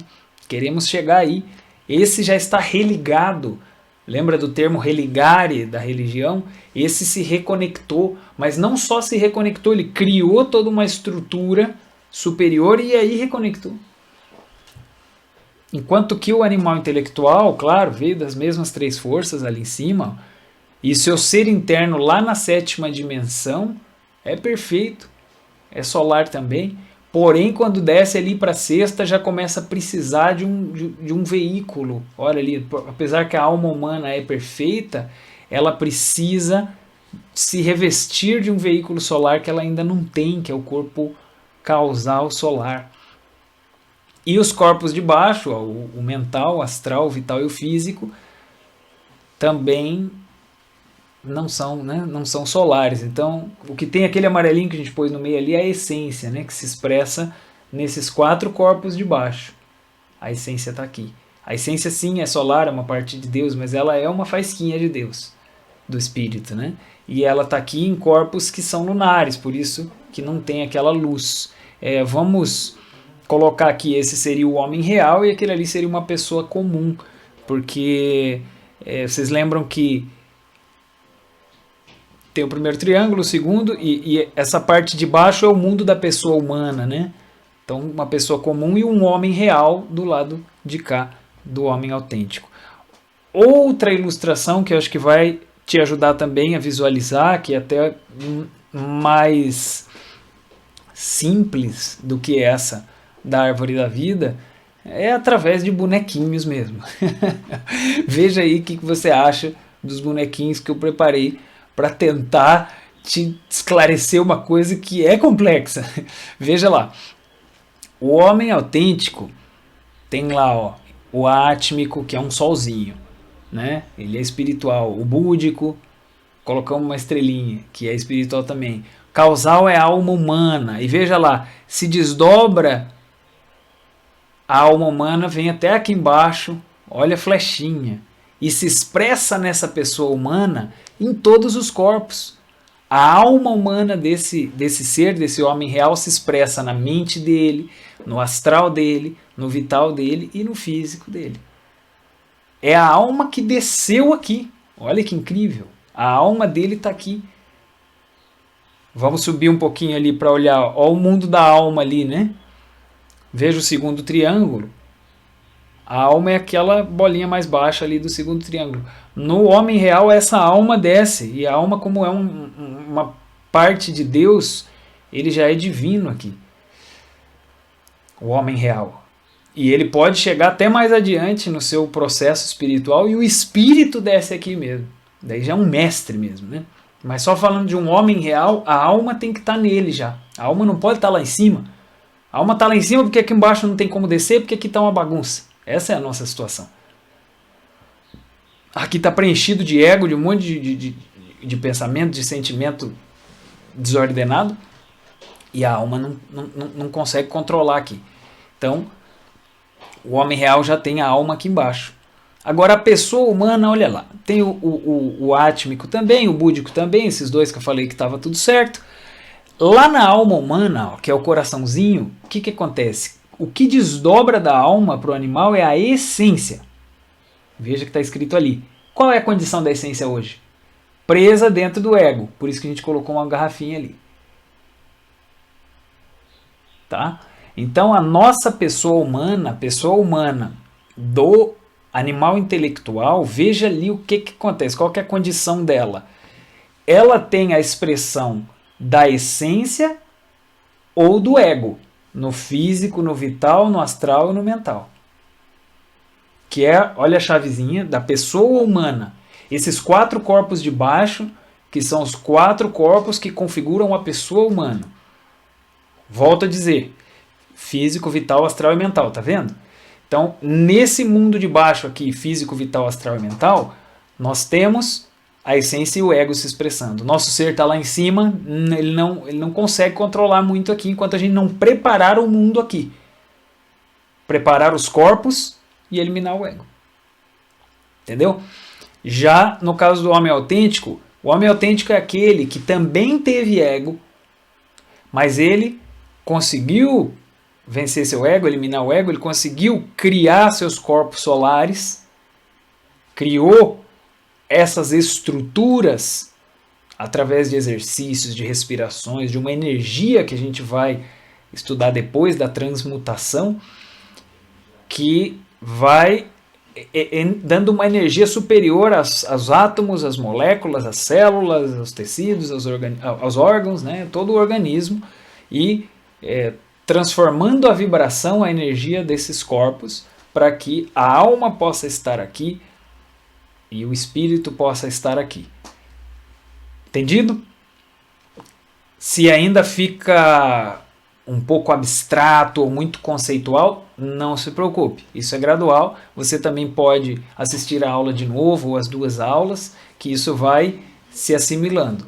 Queremos chegar aí. Esse já está religado. Lembra do termo religare da religião? Esse se reconectou, mas não só se reconectou, ele criou toda uma estrutura superior e aí reconectou. Enquanto que o animal intelectual, claro, veio das mesmas 3 forças ali em cima, e seu ser interno lá na 7ª dimensão é perfeito, é solar também, porém quando desce ali para a 6ª já começa a precisar de um veículo. Olha ali, apesar que a alma humana é perfeita, ela precisa se revestir de um veículo solar que ela ainda não tem, que é o corpo causal solar. E os corpos de baixo, o mental, o astral, o vital e o físico, também não são, né, não são solares. Então, o que tem aquele amarelinho que a gente pôs no meio ali é a essência, né, que se expressa nesses 4 corpos de baixo. A essência está aqui. A essência sim é solar, é uma parte de Deus, mas ela é uma faísquinha de Deus, do Espírito, né? E ela está aqui em corpos que são lunares, por isso que não tem aquela luz. Vamos colocar aqui, esse seria o homem real e aquele ali seria uma pessoa comum, porque vocês lembram que tem o primeiro triângulo, o segundo, e essa parte de baixo é o mundo da pessoa humana, né? Então, uma pessoa comum e um homem real do lado de cá, do homem autêntico. Outra ilustração que eu acho que vai te ajudar também a visualizar, que é até mais simples do que essa da árvore da vida, é através de bonequinhos mesmo. Veja aí o que você acha dos bonequinhos que eu preparei para tentar te esclarecer uma coisa que é complexa. Veja lá, o homem autêntico tem lá, ó, o átmico, que é um solzinho, né? Ele é espiritual. O búdico, colocamos uma estrelinha, que é espiritual também. Causal é a alma humana. E veja lá, se desdobra a alma humana, vem até aqui embaixo, olha a flechinha, e se expressa nessa pessoa humana em todos os corpos. A alma humana desse ser, desse homem real, se expressa na mente dele, no astral dele, no vital dele e no físico dele. É a alma que desceu aqui. Olha que incrível. A alma dele está aqui. Vamos subir um pouquinho ali para olhar. Olha o mundo da alma ali, né? Veja o segundo triângulo. A alma é aquela bolinha mais baixa ali do segundo triângulo. No homem real, essa alma desce. E a alma, como é uma parte de Deus, ele já é divino aqui. O homem real. E ele pode chegar até mais adiante no seu processo espiritual e o espírito desce aqui mesmo. Daí já é um mestre mesmo, né? Mas só falando de um homem real, a alma tem que estar nele já. A alma não pode estar lá em cima. A alma está lá em cima porque aqui embaixo não tem como descer, porque aqui está uma bagunça. Essa é a nossa situação. Aqui está preenchido de ego, de um monte de pensamento, de sentimento desordenado, e a alma não consegue controlar aqui. Então, o homem real já tem a alma aqui embaixo. Agora, a pessoa humana, olha lá, tem o átmico também, o búdico também, esses dois que eu falei que estava tudo certo. Lá na alma humana, ó, que é o coraçãozinho, o que acontece? O que desdobra da alma para o animal é a essência. Veja que está escrito ali. Qual é a condição da essência hoje? Presa dentro do ego. Por isso que a gente colocou uma garrafinha ali. Tá? Então a nossa pessoa humana do animal intelectual, veja ali o que acontece, qual que é a condição dela. Ela tem a expressão da essência ou do ego, no físico, no vital, no astral e no mental. Que é, olha a chavezinha, da pessoa humana. Esses 4 corpos de baixo, que são os 4 corpos que configuram a pessoa humana. Volto a dizer, físico, vital, astral e mental, tá vendo? Então, nesse mundo de baixo aqui, físico, vital, astral e mental, nós temos a essência e o ego se expressando. Nosso ser está lá em cima, ele não consegue controlar muito aqui, enquanto a gente não preparar o mundo aqui. Preparar os corpos e eliminar o ego. Entendeu? Já no caso do homem autêntico, o homem autêntico é aquele que também teve ego, mas ele conseguiu vencer seu ego, eliminar o ego, ele conseguiu criar seus corpos solares, criou essas estruturas através de exercícios, de respirações, de uma energia que a gente vai estudar depois da transmutação, que vai dando uma energia superior aos átomos, às moléculas, às células, aos tecidos, aos órgãos, né, todo o organismo, e transformando a vibração, a energia desses corpos, para que a alma possa estar aqui e o espírito possa estar aqui. Entendido? Se ainda fica um pouco abstrato ou muito conceitual, não se preocupe, isso é gradual. Você também pode assistir a aula de novo ou as 2 aulas, que isso vai se assimilando.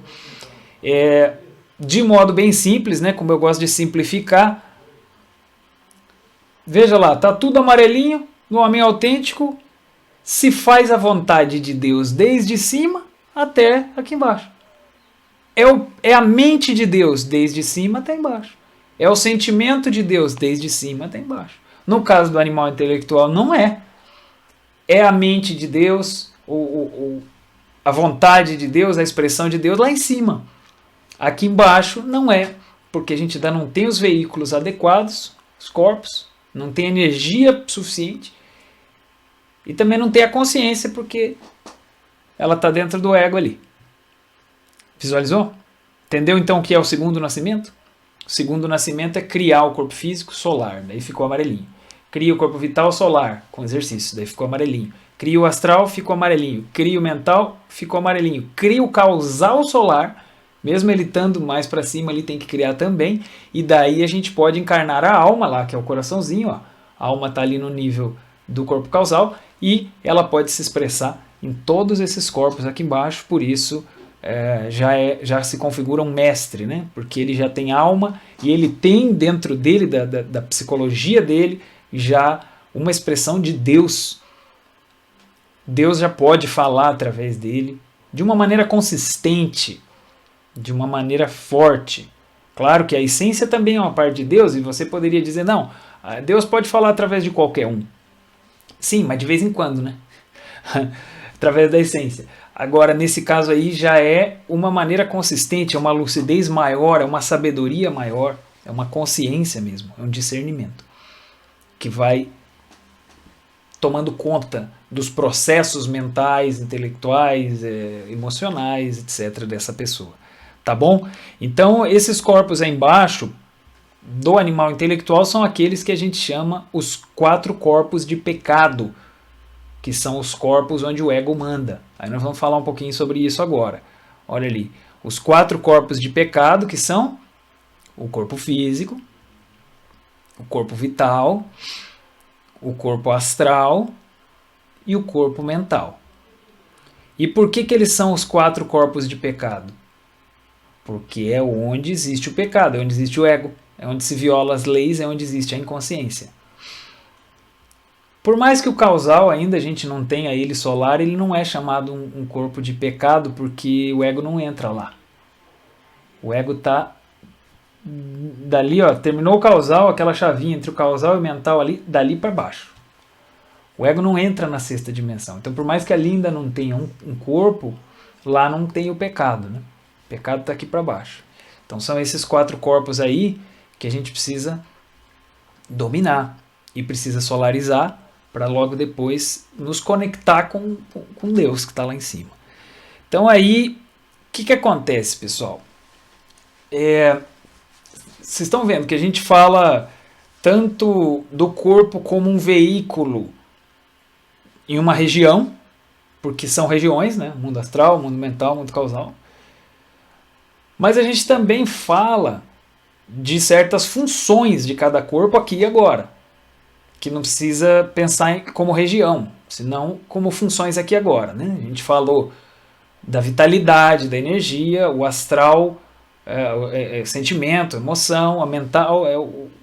De modo bem simples, né, como eu gosto de simplificar, veja lá, tá tudo amarelinho no homem autêntico, se faz a vontade de Deus desde cima até aqui embaixo. É a mente de Deus desde cima até embaixo. É o sentimento de Deus desde cima até embaixo. No caso do animal intelectual, não é. É a mente de Deus, a vontade de Deus, a expressão de Deus lá em cima. Aqui embaixo não é, porque a gente ainda não tem os veículos adequados, os corpos, não tem energia suficiente e também não tem a consciência, porque ela está dentro do ego ali. Visualizou? Entendeu então o que é o segundo nascimento? O segundo nascimento é criar o corpo físico solar, daí ficou amarelinho. Cria o corpo vital solar, com exercício, daí ficou amarelinho. Cria o astral, ficou amarelinho. Cria o mental, ficou amarelinho. Cria o causal solar, mesmo ele estando mais para cima, ele tem que criar também. E daí a gente pode encarnar a alma lá, que é o coraçãozinho. Ó. A alma está ali no nível do corpo causal e ela pode se expressar em todos esses corpos aqui embaixo, por isso já se configura um mestre, né? Porque ele já tem alma e ele tem dentro dele, da psicologia dele, já uma expressão de Deus. Deus já pode falar através dele de uma maneira consistente, de uma maneira forte. Claro que a essência também é uma parte de Deus e você poderia dizer, não, Deus pode falar através de qualquer um. Sim, mas de vez em quando, né? Através da essência. Agora, nesse caso aí, já é uma maneira consistente, é uma lucidez maior, é uma sabedoria maior, é uma consciência mesmo, é um discernimento que vai tomando conta dos processos mentais, intelectuais, emocionais, etc. dessa pessoa. Tá bom? Então, esses corpos aí embaixo do animal intelectual são aqueles que a gente chama os 4 corpos de pecado, que são os corpos onde o ego manda. Aí nós vamos falar um pouquinho sobre isso agora. Olha ali, os 4 corpos de pecado, que são o corpo físico, o corpo vital, o corpo astral e o corpo mental. E por que eles são os 4 corpos de pecado? Porque é onde existe o pecado, é onde existe o ego, é onde se viola as leis, é onde existe a inconsciência. Por mais que o causal ainda a gente não tenha ele solar, ele não é chamado um corpo de pecado porque o ego não entra lá. O ego está dali, ó, terminou o causal, aquela chavinha entre o causal e o mental ali, dali para baixo. O ego não entra na sexta dimensão. Então, por mais que ali ainda não tenha um corpo, lá não tem o pecado, né? O pecado está aqui para baixo. Então, são esses 4 corpos aí que a gente precisa dominar e precisa solarizar para logo depois nos conectar com Deus que está lá em cima. Então, aí, o que acontece, pessoal? Vocês estão vendo que a gente fala tanto do corpo como um veículo em uma região, porque são regiões, né? Mundo astral, mundo mental, mundo causal. Mas a gente também fala de certas funções de cada corpo aqui e agora, que não precisa pensar como região, senão como funções aqui e agora, né? A gente falou da vitalidade, da energia, o astral, sentimento, emoção, a mental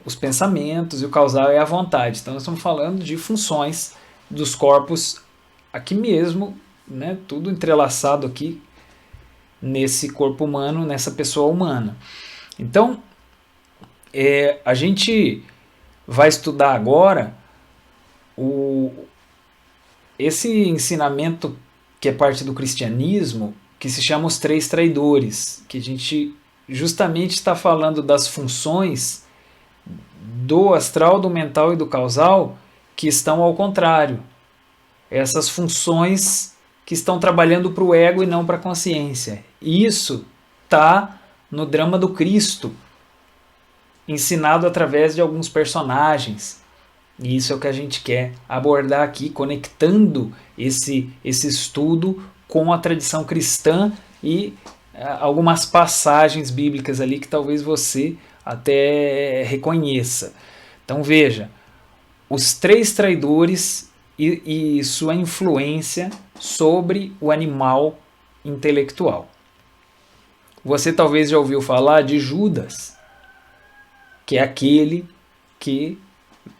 os pensamentos e o causal é a vontade. Então nós estamos falando de funções dos corpos aqui mesmo, né? Tudo entrelaçado aqui nesse corpo humano, nessa pessoa humana. Então a gente vai estudar agora esse ensinamento que é parte do cristianismo, que se chama os 3 traidores, que a gente justamente está falando das funções do astral, do mental e do causal que estão ao contrário. Essas funções que estão trabalhando para o ego e não para a consciência. E isso está no drama do Cristo, ensinado através de alguns personagens. E isso é o que a gente quer abordar aqui, conectando esse estudo com a tradição cristã e algumas passagens bíblicas ali que talvez você até reconheça. Então veja, os 3 traidores e sua influência sobre o animal intelectual. Você talvez já ouviu falar de Judas, que é aquele que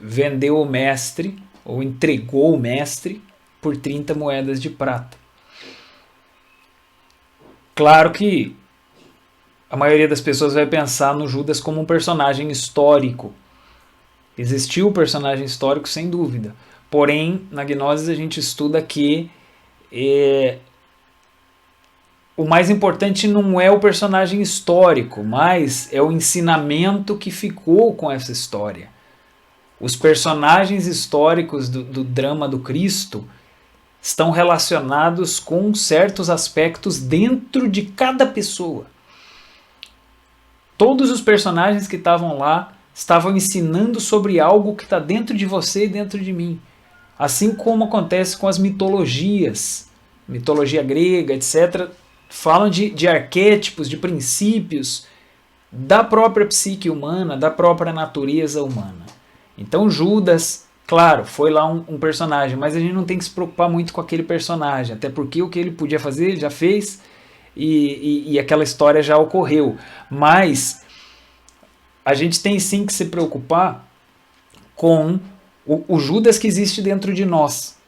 vendeu o mestre, ou entregou o mestre, por 30 moedas de prata. Claro que a maioria das pessoas vai pensar no Judas como um personagem histórico. Existiu o personagem histórico, sem dúvida. Porém, na Gnose a gente estuda que o mais importante não é o personagem histórico, mas é o ensinamento que ficou com essa história. Os personagens históricos do drama do Cristo estão relacionados com certos aspectos dentro de cada pessoa. Todos os personagens que estavam lá estavam ensinando sobre algo que está dentro de você e dentro de mim. Assim como acontece com as mitologias, mitologia grega, etc., falam de arquétipos, de princípios da própria psique humana, da própria natureza humana. Então Judas, claro, foi lá um personagem, mas a gente não tem que se preocupar muito com aquele personagem, até porque o que ele podia fazer, ele já fez e aquela história já ocorreu. Mas a gente tem sim que se preocupar com o Judas que existe dentro de nós,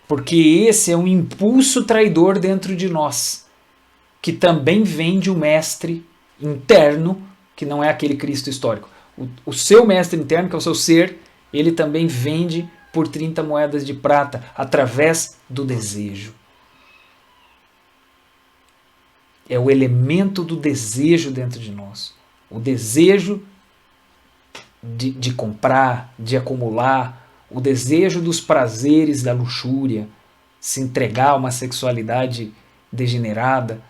porque esse é um impulso traidor dentro de nós, que também vem de um mestre interno, que não é aquele Cristo histórico. O seu mestre interno, que é o seu ser, ele também vende por 30 moedas de prata, através do desejo. É o elemento do desejo dentro de nós. O desejo de comprar, de acumular, o desejo dos prazeres da luxúria, se entregar a uma sexualidade degenerada,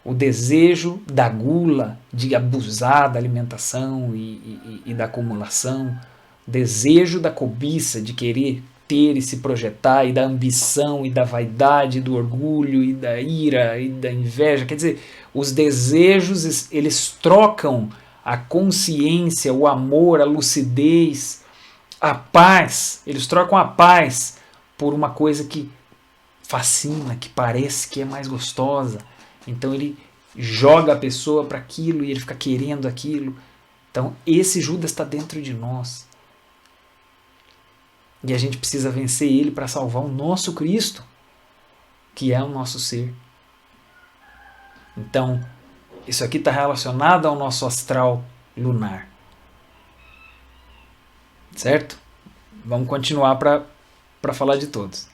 o desejo da gula, de abusar da alimentação e da acumulação, o desejo da cobiça, de querer ter e se projetar, e da ambição, e da vaidade, do orgulho, e da ira, e da inveja. Quer dizer, os desejos, eles trocam a consciência, o amor, a lucidez, a paz, eles trocam a paz por uma coisa que fascina, que parece que é mais gostosa. Então ele joga a pessoa para aquilo e ele fica querendo aquilo. Então esse Judas está dentro de nós. E a gente precisa vencer ele para salvar o nosso Cristo, que é o nosso ser. Então, Isso aqui está relacionado ao nosso astral lunar. Certo? Vamos continuar para falar de todos.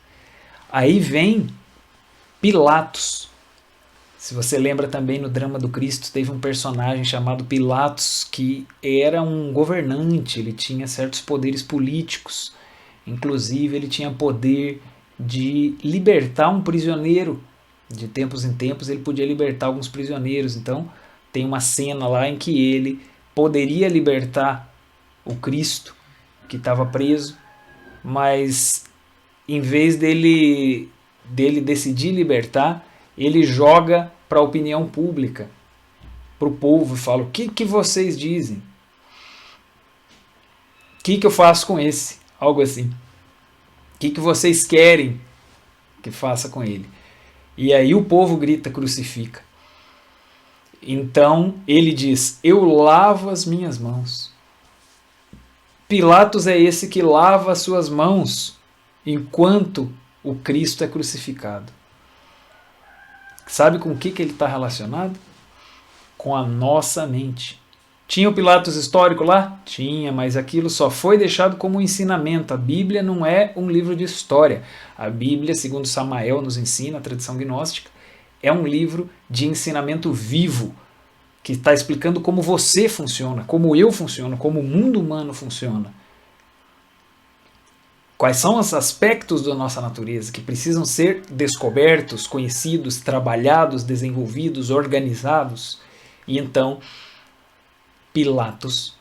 Aí vem Pilatos. Se você lembra também no drama do Cristo, teve um personagem chamado Pilatos que era um governante, ele tinha certos poderes políticos. Inclusive ele tinha poder de libertar um prisioneiro. De tempos em tempos ele podia libertar alguns prisioneiros. Então tem uma cena lá em que ele poderia libertar o Cristo, que estava preso, mas em vez dele decidir libertar, ele joga para a opinião pública, para o povo, e fala: o que vocês dizem? O que eu faço com esse? Algo assim. O que vocês querem que faça com ele? E aí o povo grita: crucifica. Então ele diz: eu lavo as minhas mãos. Pilatos é esse que lava as suas mãos enquanto o Cristo é crucificado. Sabe com o que ele está relacionado? Com a nossa mente. Tinha o Pilatos histórico lá? Tinha, mas aquilo só foi deixado como um ensinamento. A Bíblia não é um livro de história. A Bíblia, segundo Samael nos ensina, a tradição gnóstica, é um livro de ensinamento vivo, que está explicando como você funciona, como eu funciono, como o mundo humano funciona. Quais são os aspectos da nossa natureza que precisam ser descobertos, conhecidos, trabalhados, desenvolvidos, organizados. E então, Pilatos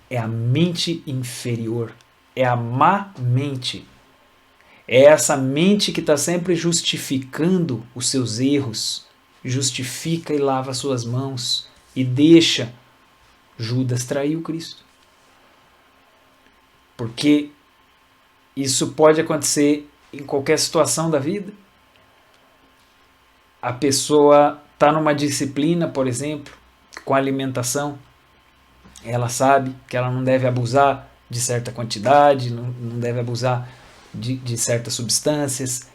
é a mente inferior, é a má mente. É essa mente que está sempre justificando os seus erros, justifica e lava suas mãos e deixa Judas trair o Cristo. Porque isso pode acontecer em qualquer situação da vida. A pessoa está numa disciplina, por exemplo, com a alimentação. Ela sabe que ela não deve abusar de certa quantidade, não deve abusar de certas substâncias.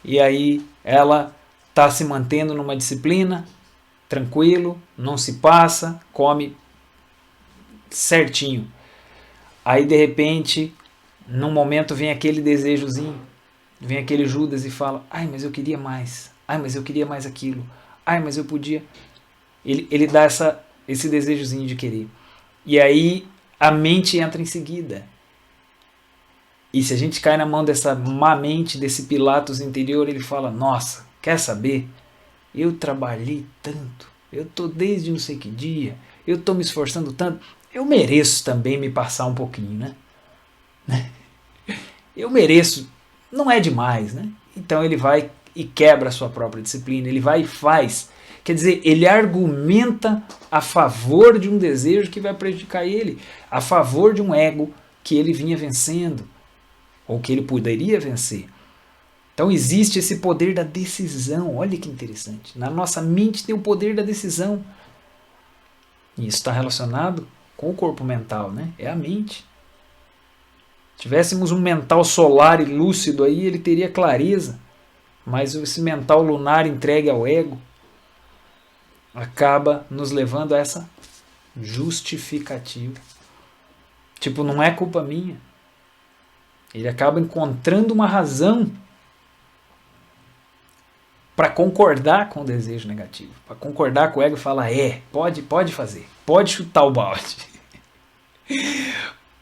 E aí ela está se mantendo numa disciplina, tranquilo, não se passa, come certinho. Aí de repente, num momento vem aquele desejozinho, vem aquele Judas e fala: ai, mas eu queria mais, ai, mas eu queria mais aquilo, ai, mas eu podia. Ele dá esse desejozinho de querer. E aí a mente entra em seguida. E se a gente cai na mão dessa má mente, desse Pilatos interior, ele fala: nossa, quer saber? Eu trabalhei tanto, eu tô desde não sei que dia, eu tô me esforçando tanto, eu mereço também me passar um pouquinho, né? Eu mereço, não é demais, né? Então ele vai e quebra a sua própria disciplina, ele vai e faz. Quer dizer, ele argumenta a favor de um desejo que vai prejudicar ele, a favor de um ego que ele vinha vencendo, ou que ele poderia vencer. Então existe esse poder da decisão. Olha que interessante. Na nossa mente tem o poder da decisão. E isso está relacionado com o corpo mental, né? É a mente. Se tivéssemos um mental solar e lúcido aí, ele teria clareza. Mas esse mental lunar entregue ao ego acaba nos levando a essa justificativa. Tipo, não é culpa minha. Ele acaba encontrando uma razão para concordar com o desejo negativo, para concordar com o ego e falar: pode fazer, pode chutar o balde,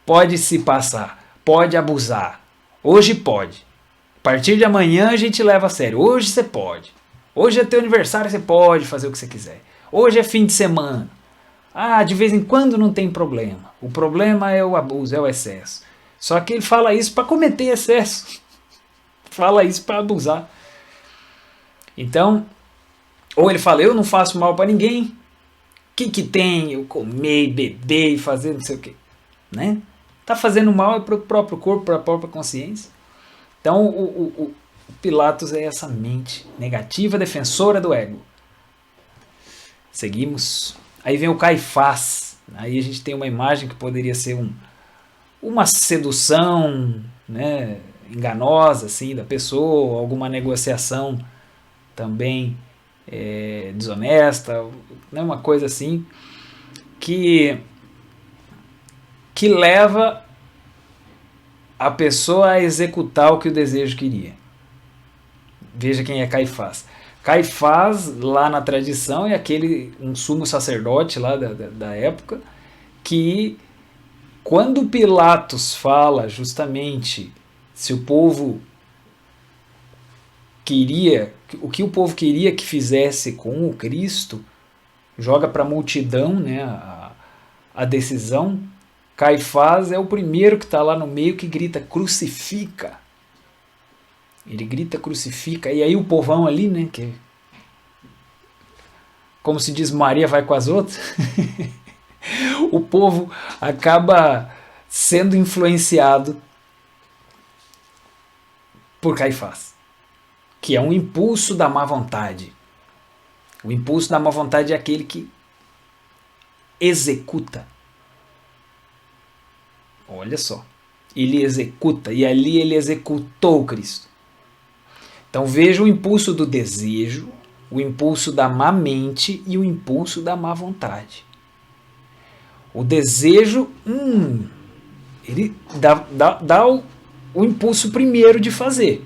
pode se passar, pode abusar, hoje pode, a partir de amanhã a gente leva a sério, hoje você pode, hoje é teu aniversário, você pode fazer o que você quiser, hoje é fim de semana, de vez em quando não tem problema, o problema é o abuso, é o excesso. Só que ele fala isso para cometer excesso, fala isso para abusar. Então, ou ele fala: eu não faço mal para ninguém, o que tem eu comer, beber e fazer não sei o que, né? Tá fazendo mal para o próprio corpo, para a própria consciência. Então o Pilatos é essa mente negativa, defensora do ego. Seguimos. Aí vem o Caifás. Aí a gente tem uma imagem que poderia ser uma sedução, né, enganosa assim, da pessoa, alguma negociação também desonesta, né, uma coisa assim, que leva a pessoa a executar o que o desejo queria. Veja quem é Caifás. Caifás, lá na tradição, é um sumo sacerdote lá da época, que quando Pilatos fala justamente se o povo queria, o que o povo queria que fizesse com o Cristo, joga para a multidão, né, a decisão. Caifás é o primeiro que está lá no meio que grita crucifica. Ele grita crucifica, e aí o povão ali, né, que como se diz, Maria vai com as outras, o povo acaba sendo influenciado por Caifás, que é um impulso da má vontade. O impulso da má vontade é aquele que executa. Olha só, ele executa, e ali ele executou Cristo. Então veja o impulso do desejo, o impulso da má mente e o impulso da má vontade. O desejo, ele dá o impulso primeiro de fazer.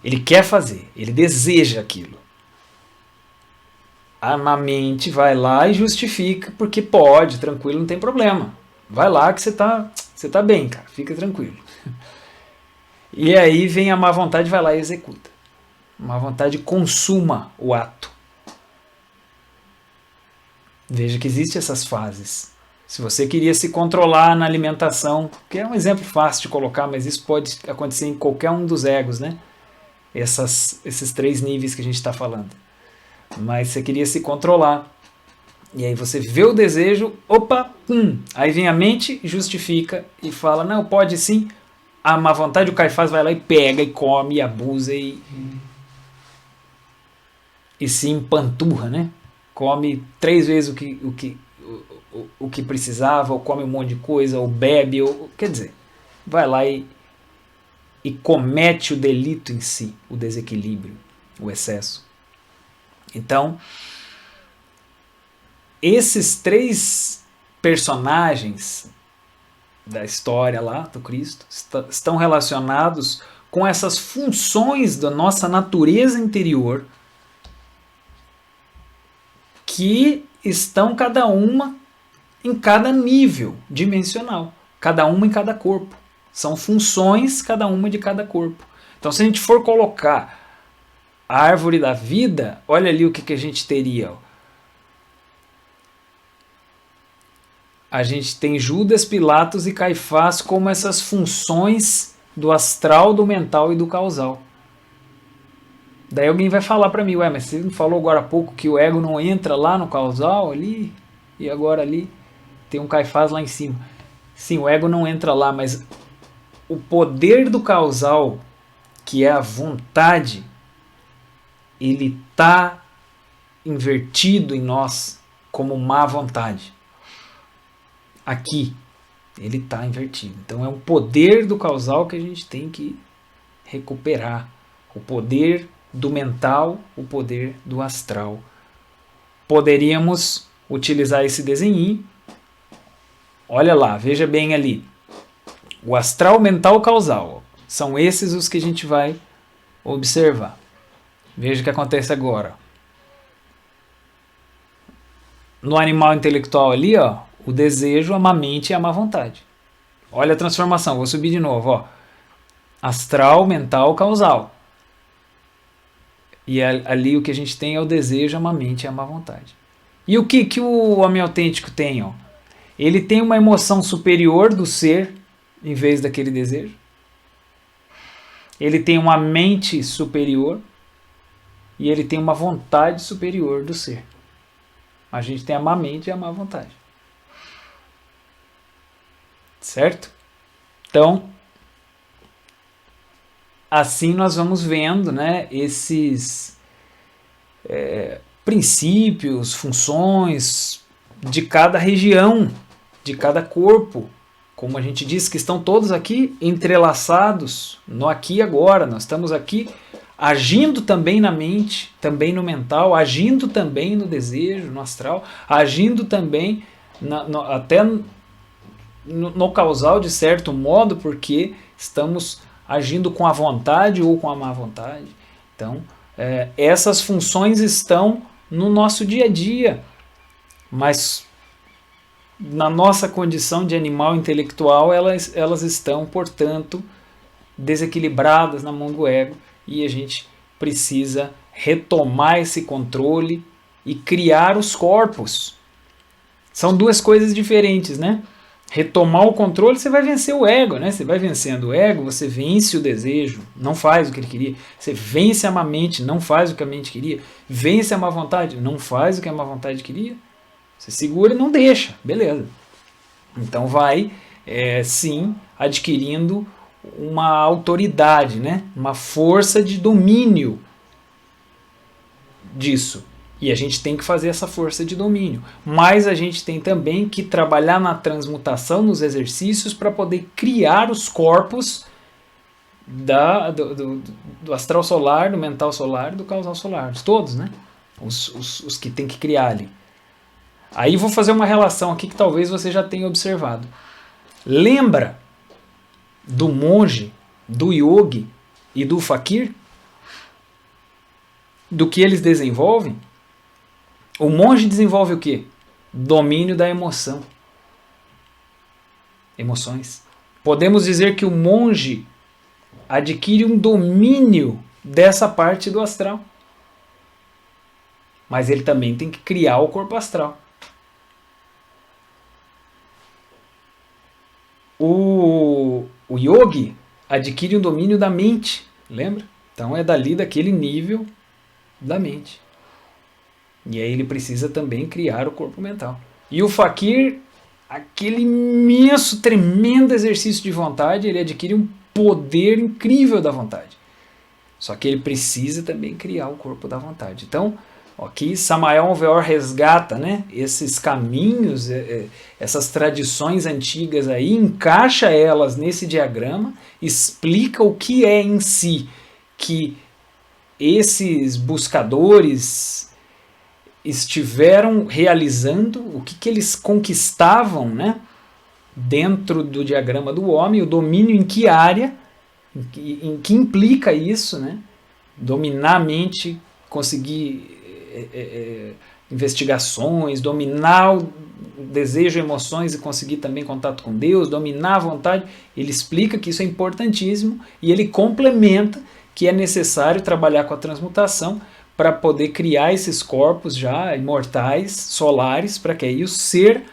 Ele quer fazer, ele deseja aquilo. A má mente vai lá e justifica, porque pode, tranquilo, não tem problema. Vai lá que você tá bem, cara, fica tranquilo. E aí vem a má vontade, vai lá e executa. A má vontade consuma o ato. Veja que existem essas fases. Se você queria se controlar na alimentação, que é um exemplo fácil de colocar, mas isso pode acontecer em qualquer um dos egos, né? Esses 3 níveis que a gente está falando. Mas você queria se controlar. E aí você vê o desejo, opa, aí vem a mente, justifica e fala, não, pode sim. A má vontade, o Caifás vai lá e pega e come, e abusa e se empanturra, né? Come 3 vezes o que precisava, ou come um monte de coisa, ou bebe, quer dizer, vai lá e comete o delito em si, o desequilíbrio, o excesso. Então, esses 3 personagens da história lá do Cristo estão relacionados com essas funções da nossa natureza interior que estão cada uma em cada nível dimensional, cada uma em cada corpo. São funções, cada uma de cada corpo. Então, se a gente for colocar a árvore da vida, olha ali o que a gente teria. A gente tem Judas, Pilatos e Caifás como essas funções do astral, do mental e do causal. Daí alguém vai falar para mim, mas você não falou agora há pouco que o ego não entra lá no causal ali, e agora ali tem um Caifás lá em cima. Sim, o ego não entra lá, mas o poder do causal, que é a vontade, ele está invertido em nós como má vontade. Aqui, ele está invertido. Então é um poder do causal que a gente tem que recuperar. O poder do mental, o poder do astral. Poderíamos utilizar esse desenho. Olha lá, veja bem ali. O astral, mental, causal. São esses os que a gente vai observar. Veja o que acontece agora. No animal intelectual ali, o desejo, a má mente e a má vontade. Olha a transformação, vou subir de novo. Astral, mental, causal. E ali o que a gente tem é o desejo, a má mente e a má vontade. E o que o homem autêntico tem? Ele tem uma emoção superior do ser em vez daquele desejo. Ele tem uma mente superior e ele tem uma vontade superior do ser. A gente tem a má mente e a má vontade. Certo? Então, assim nós vamos vendo, né, esses princípios, funções de cada região, de cada corpo. Como a gente diz, que estão todos aqui entrelaçados no aqui e agora. Nós estamos aqui agindo também na mente, também no mental, agindo também no desejo, no astral, agindo também até no causal de certo modo, porque estamos agindo com a vontade ou com a má vontade. Então, essas funções estão no nosso dia a dia, mas na nossa condição de animal intelectual elas estão, portanto, desequilibradas na mão do ego, e a gente precisa retomar esse controle e criar os corpos. São duas coisas diferentes, né? Retomar o controle, você vai vencer o ego, né? Você vai vencendo o ego, você vence o desejo, não faz o que ele queria. Você vence a má mente, não faz o que a mente queria. Vence a má vontade, não faz o que a má vontade queria. Você segura e não deixa, beleza. Então vai, sim, adquirindo uma autoridade, né? Uma força de domínio disso. E a gente tem que fazer essa força de domínio. Mas a gente tem também que trabalhar na transmutação, nos exercícios, para poder criar os corpos do astral solar, do mental solar e do causal solar. Todos, né? Os que tem que criar ali. Aí vou fazer uma relação aqui que talvez você já tenha observado. Lembra do monge, do yogi e do fakir? Do que eles desenvolvem? O monge desenvolve o quê? Domínio da emoção. Emoções. Podemos dizer que o monge adquire um domínio dessa parte do astral. Mas ele também tem que criar o corpo astral. O yogi adquire um domínio da mente, lembra? Então é dali daquele nível da mente. E aí ele precisa também criar o corpo mental. E o fakir, aquele imenso, tremendo exercício de vontade, ele adquire um poder incrível da vontade. Só que ele precisa também criar o corpo da vontade. Então, aqui Samael Alveor resgata, né, esses caminhos, essas tradições antigas aí, encaixa elas nesse diagrama, explica o que é em si que esses buscadores estiveram realizando, o que eles conquistavam, né, dentro do diagrama do homem, o domínio em que área, em que implica isso, né, dominar a mente, conseguir investigações, dominar o desejo, emoções e conseguir também contato com Deus, dominar a vontade. Ele explica que isso é importantíssimo e ele complementa que é necessário trabalhar com a transmutação para poder criar esses corpos já imortais, solares, para que aí o ser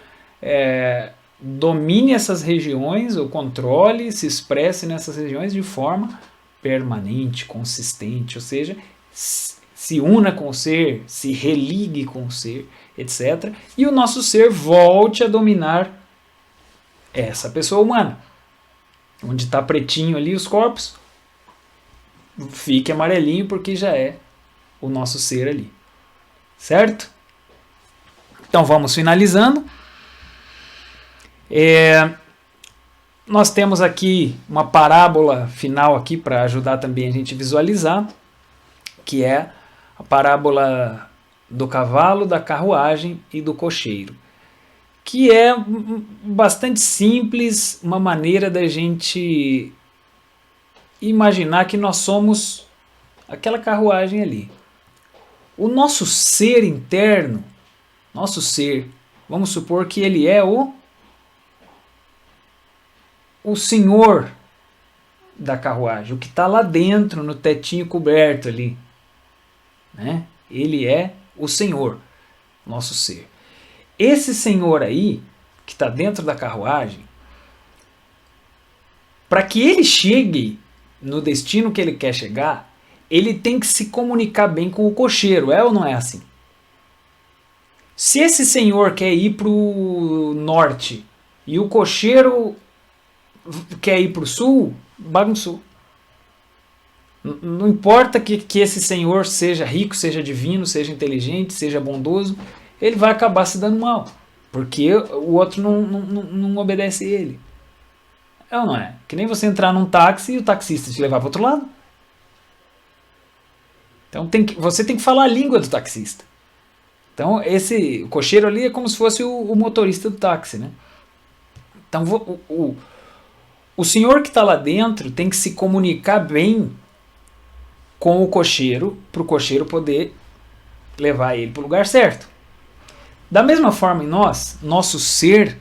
domine essas regiões, ou controle, se expresse nessas regiões de forma permanente, consistente, ou seja, se una com o ser, se religue com o ser, etc. E o nosso ser volte a dominar essa pessoa humana. Onde está pretinho ali os corpos, fique amarelinho porque já é o nosso ser ali. Certo? Então vamos finalizando. Nós temos aqui uma parábola final aqui para ajudar também a gente a visualizar, que é a parábola do cavalo, da carruagem e do cocheiro, que é bastante simples, uma maneira da gente imaginar que nós somos aquela carruagem ali. O nosso ser interno, nosso ser, vamos supor que ele é o senhor da carruagem, o que está lá dentro, no tetinho coberto ali, né? Ele é o senhor, nosso ser. Esse senhor aí, que está dentro da carruagem, para que ele chegue no destino que ele quer chegar, ele tem que se comunicar bem com o cocheiro, é ou não é assim? Se esse senhor quer ir para o norte e o cocheiro quer ir para o sul, bagunçou. Não importa que esse senhor seja rico, seja divino, seja inteligente, seja bondoso, ele vai acabar se dando mal, porque o outro não obedece a ele. É ou não é? Que nem você entrar num táxi e o taxista te levar para outro lado. Então você tem que falar a língua do taxista. Então o cocheiro ali é como se fosse o motorista do táxi, né? Então o senhor que está lá dentro tem que se comunicar bem com o cocheiro para o cocheiro poder levar ele para o lugar certo. Da mesma forma em nosso ser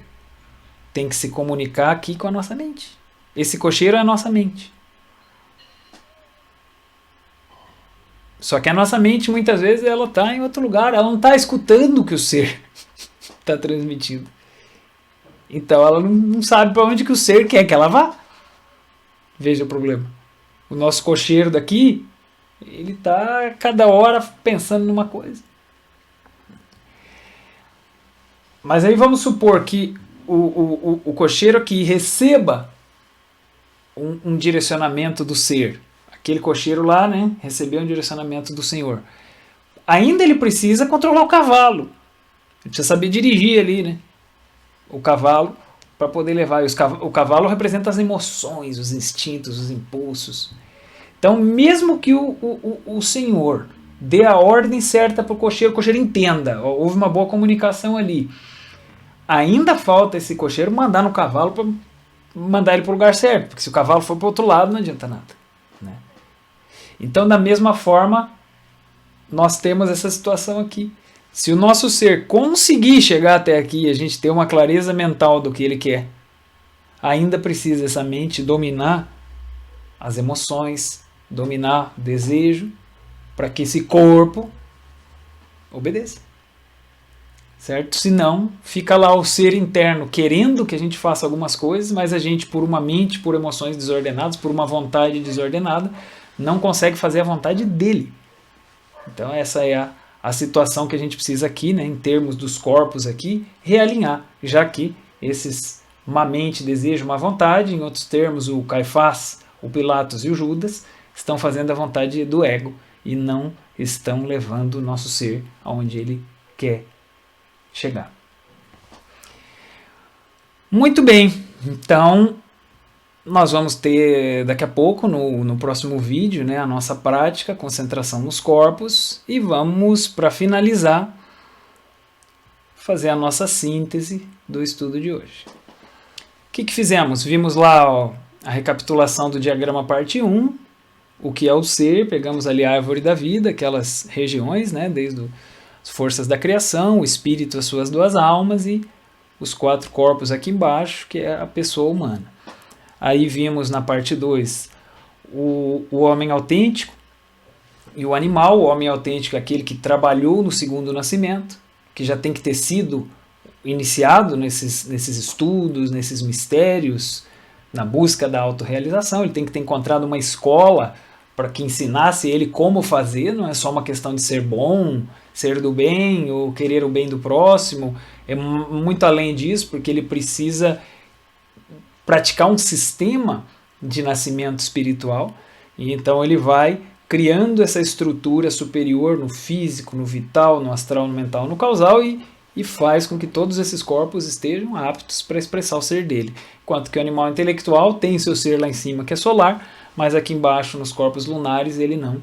tem que se comunicar aqui com a nossa mente. Esse cocheiro é a nossa mente. Só que a nossa mente, muitas vezes, ela está em outro lugar. Ela não está escutando o que o ser está transmitindo. Então ela não sabe para onde que o ser quer que ela vá. Veja o problema. O nosso cocheiro daqui, ele está cada hora pensando numa coisa. Mas aí vamos supor que o cocheiro aqui receba um direcionamento do ser. Aquele cocheiro lá, né, recebeu um direcionamento do Senhor. Ainda ele precisa controlar o cavalo. Ele precisa saber dirigir ali, né? O cavalo para poder levar. O cavalo representa as emoções, os instintos, os impulsos. Então, mesmo que o Senhor dê a ordem certa para o cocheiro entenda, houve uma boa comunicação ali. Ainda falta esse cocheiro mandar no cavalo para mandar ele para o lugar certo, porque se o cavalo for para o outro lado não adianta nada, né? Então, da mesma forma, nós temos essa situação aqui. Se o nosso ser conseguir chegar até aqui e a gente ter uma clareza mental do que ele quer, ainda precisa essa mente dominar as emoções, dominar o desejo, para que esse corpo obedeça. Certo? Senão, fica lá o ser interno querendo que a gente faça algumas coisas, mas a gente, por uma mente, por emoções desordenadas, por uma vontade desordenada, não consegue fazer a vontade dele. Então essa é a situação que a gente precisa aqui, né, em termos dos corpos aqui, realinhar, já que uma mente deseja uma vontade, em outros termos o Caifás, o Pilatos e o Judas estão fazendo a vontade do ego e não estão levando o nosso ser aonde ele quer chegar. Muito bem, então nós vamos ter daqui a pouco, no próximo vídeo, né, a nossa prática, concentração nos corpos, e vamos, para finalizar, fazer a nossa síntese do estudo de hoje. O que fizemos? Vimos lá a recapitulação do diagrama parte 1, o que é o ser, pegamos ali a árvore da vida, aquelas regiões, né, desde as forças da criação, o espírito, as suas duas almas, e os 4 corpos aqui embaixo, que é a pessoa humana. Aí vimos na parte 2 o homem autêntico e o animal. O homem autêntico é aquele que trabalhou no segundo nascimento, que já tem que ter sido iniciado nesses estudos, nesses mistérios, na busca da autorrealização. Ele tem que ter encontrado uma escola para que ensinasse ele como fazer. Não é só uma questão de ser bom, ser do bem ou querer o bem do próximo. É muito além disso, porque ele precisa praticar um sistema de nascimento espiritual, e então ele vai criando essa estrutura superior no físico, no vital, no astral, no mental, no causal, e faz com que todos esses corpos estejam aptos para expressar o ser dele. Enquanto que o animal intelectual tem seu ser lá em cima, que é solar, mas aqui embaixo, nos corpos lunares, ele não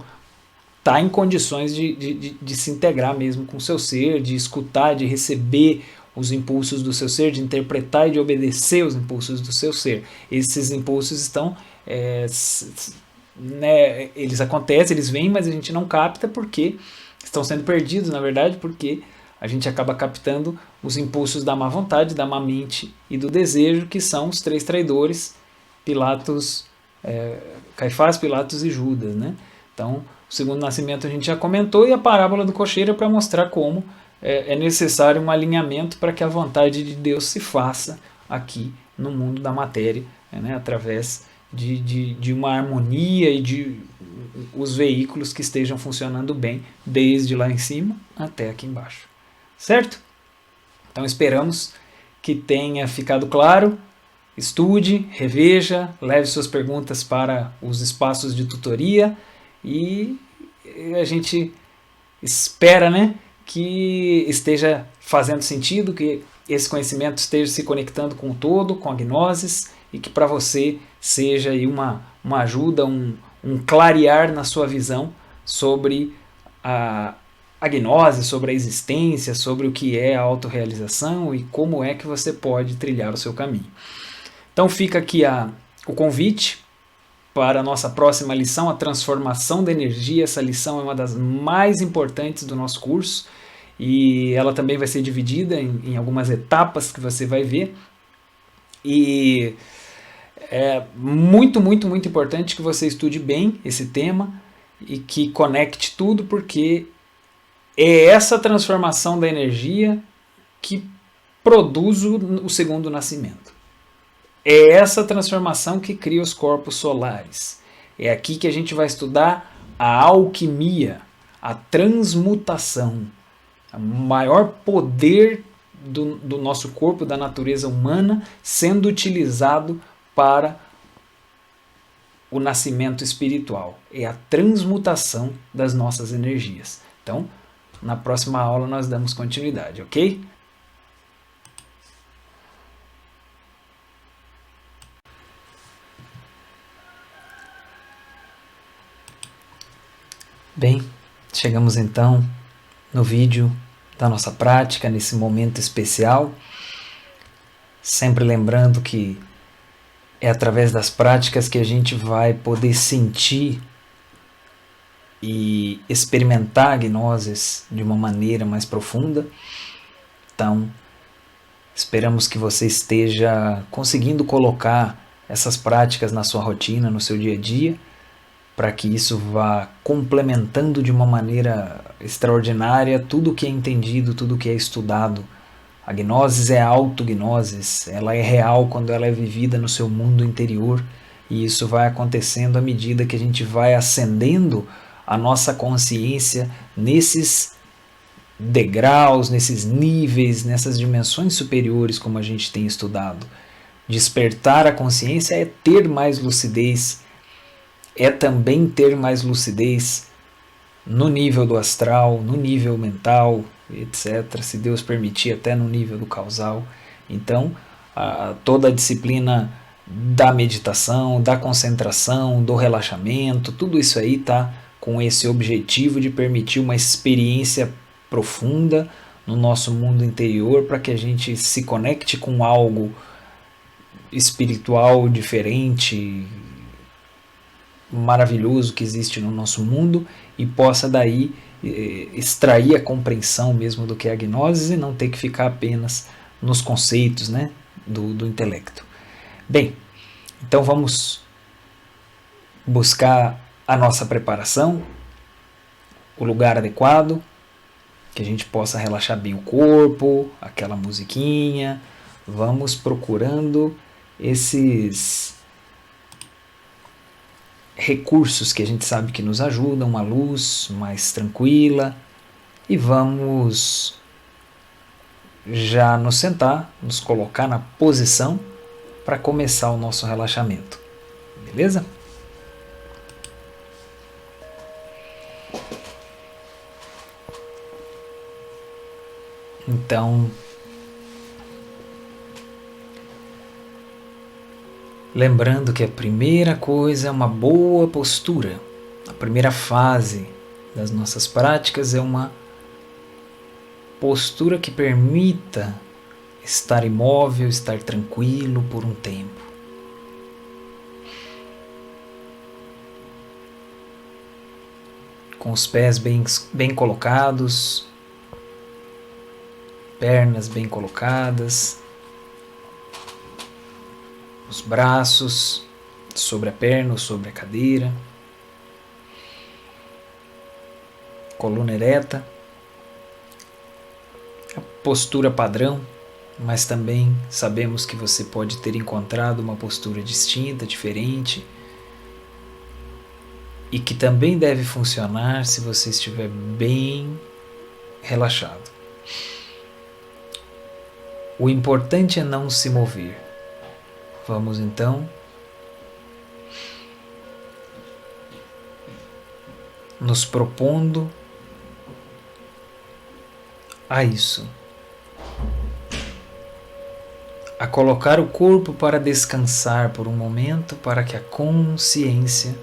está em condições de se integrar mesmo com o seu ser, de escutar, de receber os impulsos do seu ser, de interpretar e de obedecer os impulsos do seu ser. Esses impulsos estão, eles acontecem, eles vêm, mas a gente não capta porque estão sendo perdidos, na verdade, porque a gente acaba captando os impulsos da má vontade, da má mente e do desejo, que são os 3 traidores, Caifás, Pilatos e Judas, né? Então, o segundo nascimento a gente já comentou, e a parábola do cocheiro é para mostrar como é necessário um alinhamento para que a vontade de Deus se faça aqui no mundo da matéria, né, através de uma harmonia e de os veículos que estejam funcionando bem, desde lá em cima até aqui embaixo. Certo? Então esperamos que tenha ficado claro. Estude, reveja, leve suas perguntas para os espaços de tutoria, e a gente espera, né, que esteja fazendo sentido, que esse conhecimento esteja se conectando com o todo, com a gnoses, e que para você seja aí uma ajuda, um clarear na sua visão sobre a gnose, sobre a existência, sobre o que é a autorrealização e como é que você pode trilhar o seu caminho. Então fica aqui o convite para a nossa próxima lição, a transformação da energia. Essa lição é uma das mais importantes do nosso curso e ela também vai ser dividida em algumas etapas que você vai ver. E é muito, muito, muito importante que você estude bem esse tema e que conecte tudo, porque é essa transformação da energia que produz o segundo nascimento. É essa transformação que cria os corpos solares. É aqui que a gente vai estudar a alquimia, a transmutação, o maior poder do nosso corpo, da natureza humana, sendo utilizado para o nascimento espiritual. É a transmutação das nossas energias. Então, na próxima aula nós damos continuidade, ok? Bem, chegamos então no vídeo da nossa prática, nesse momento especial. Sempre lembrando que é através das práticas que a gente vai poder sentir e experimentar a gnoses de uma maneira mais profunda. Então, esperamos que você esteja conseguindo colocar essas práticas na sua rotina, no seu dia a dia, para que isso vá complementando de uma maneira extraordinária tudo o que é entendido, tudo o que é estudado. A gnosis é autognosis, ela é real quando ela é vivida no seu mundo interior, e isso vai acontecendo à medida que a gente vai ascendendo a nossa consciência nesses degraus, nesses níveis, nessas dimensões superiores, como a gente tem estudado. Despertar a consciência é ter mais lucidez, é também ter mais lucidez no nível do astral, no nível mental, etc. Se Deus permitir, até no nível do causal. Então, toda a disciplina da meditação, da concentração, do relaxamento, tudo isso aí está com esse objetivo de permitir uma experiência profunda no nosso mundo interior, para que a gente se conecte com algo espiritual diferente, maravilhoso que existe no nosso mundo, e possa daí extrair a compreensão mesmo do que é a gnose e não ter que ficar apenas nos conceitos, né, do intelecto. Bem, então vamos buscar a nossa preparação, o lugar adequado, que a gente possa relaxar bem o corpo, aquela musiquinha. Vamos procurando esses recursos que a gente sabe que nos ajudam, uma luz mais tranquila, e vamos já nos sentar, nos colocar na posição para começar o nosso relaxamento, beleza? Então, lembrando que a primeira coisa é uma boa postura. A primeira fase das nossas práticas é uma postura que permita estar imóvel, estar tranquilo por um tempo. Com os pés bem colocados, pernas bem colocadas, os braços sobre a perna ou sobre a cadeira, coluna ereta, a postura padrão, mas também sabemos que você pode ter encontrado uma postura distinta, diferente, e que também deve funcionar se você estiver bem relaxado. O importante é não se mover. Vamos então nos propondo a isso, a colocar o corpo para descansar por um momento, para que a consciência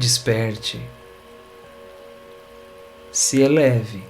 desperte, se eleve.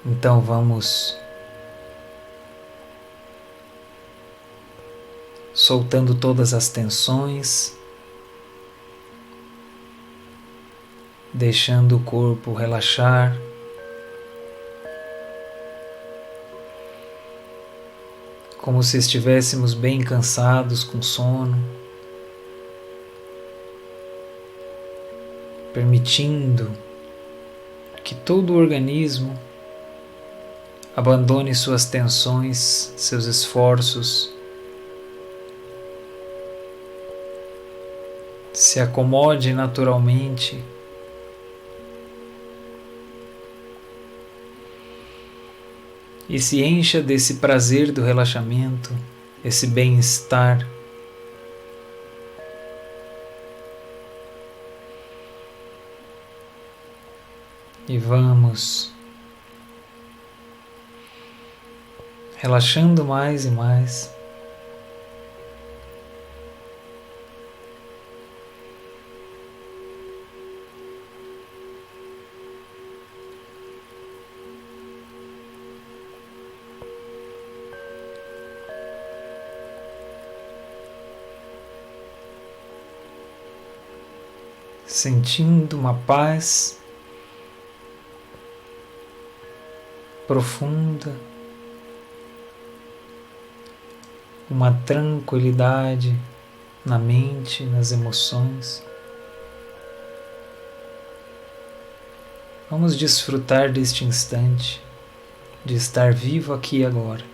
Então vamos soltando todas as tensões, deixando o corpo relaxar, como se estivéssemos bem cansados com sono, permitindo que todo o organismo abandone suas tensões, seus esforços, se acomode naturalmente e se encha desse prazer do relaxamento, esse bem-estar. E vamos relaxando mais e mais. Sentindo uma paz profunda, uma tranquilidade na mente, nas emoções. Vamos desfrutar deste instante, de estar vivo aqui e agora.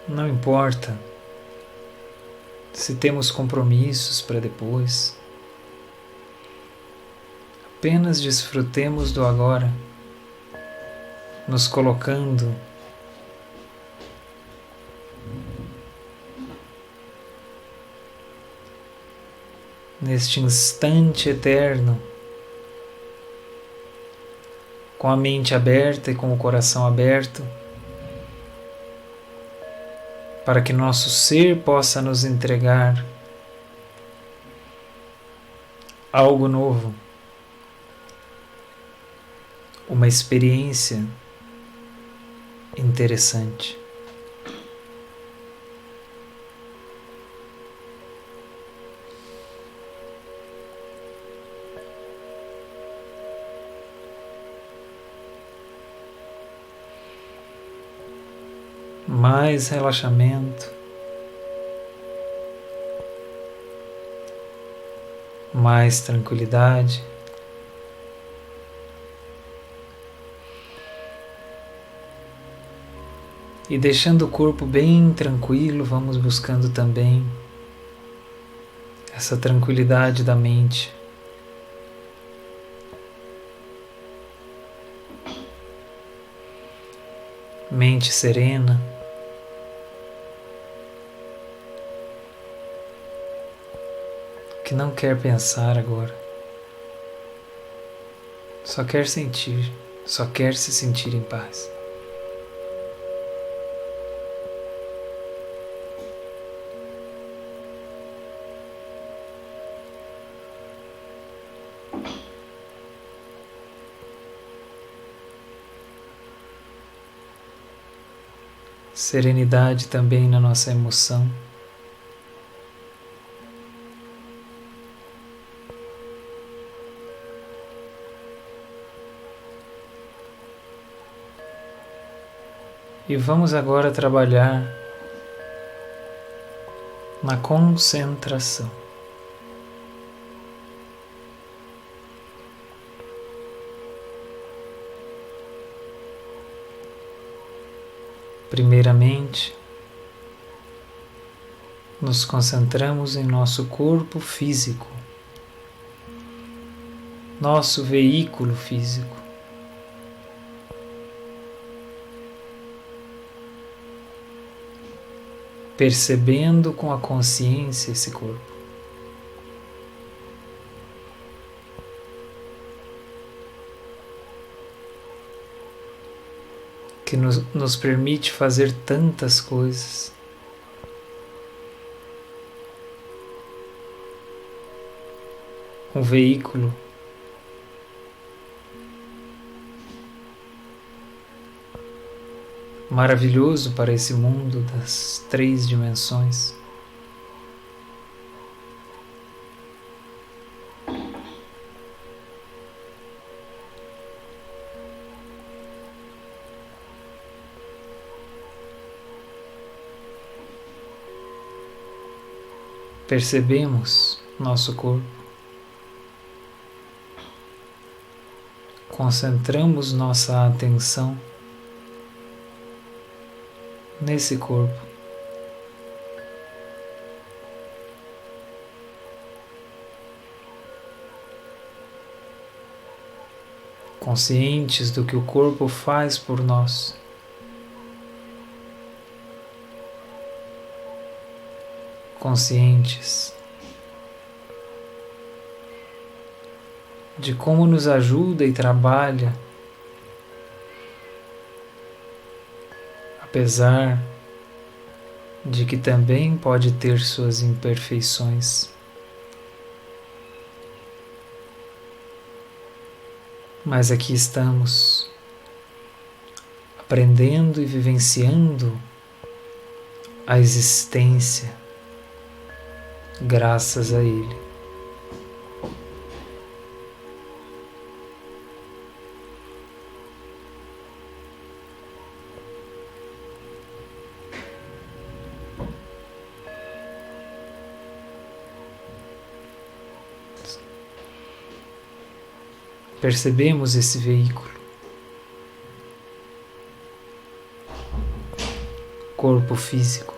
Não importa se temos compromissos para depois, apenas desfrutemos do agora, nos colocando neste instante eterno, com a mente aberta e com o coração aberto, para que nosso ser possa nos entregar algo novo, uma experiência interessante. Mais relaxamento, mais tranquilidade. E deixando o corpo bem tranquilo, vamos buscando também essa tranquilidade da mente. Mente serena. Que não quer pensar agora. Só quer sentir, só quer se sentir em paz. Serenidade também na nossa emoção. E vamos agora trabalhar na concentração. Primeiramente, nos concentramos em nosso corpo físico, nosso veículo físico. Percebendo com a consciência esse corpo. Que nos permite fazer tantas coisas. Um veículo maravilhoso para esse mundo das 3 dimensões. Percebemos nosso corpo, concentramos nossa atenção nesse corpo. Conscientes do que o corpo faz por nós. Conscientes de como nos ajuda e trabalha, apesar de que também pode ter suas imperfeições. Mas aqui estamos, aprendendo e vivenciando a existência graças a Ele. Percebemos esse veículo, corpo físico.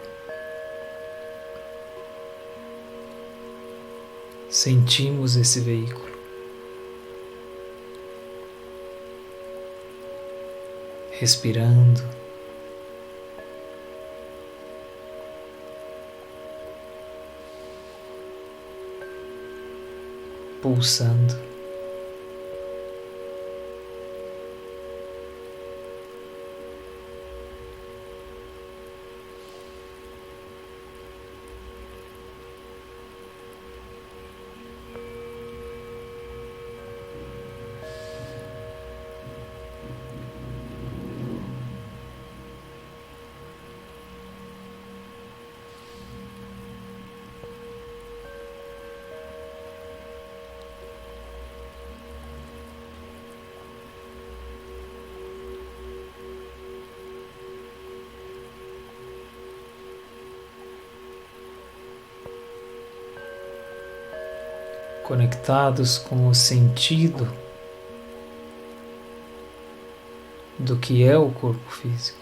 Sentimos esse veículo. Respirando. Pulsando. Conectados com o sentido do que é o corpo físico.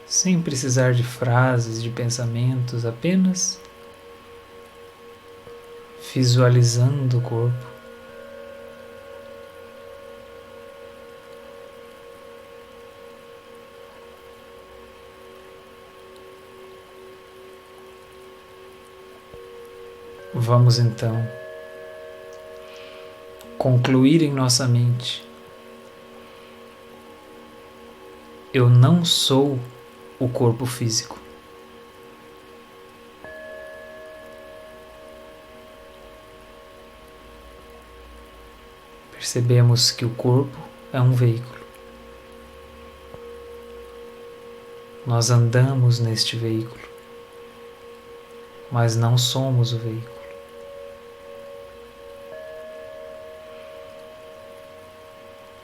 Sem precisar de frases, de pensamentos, apenas visualizando o corpo. Vamos então concluir em nossa mente: eu não sou o corpo físico. Percebemos que o corpo é um veículo. Nós andamos neste veículo, mas não somos o veículo.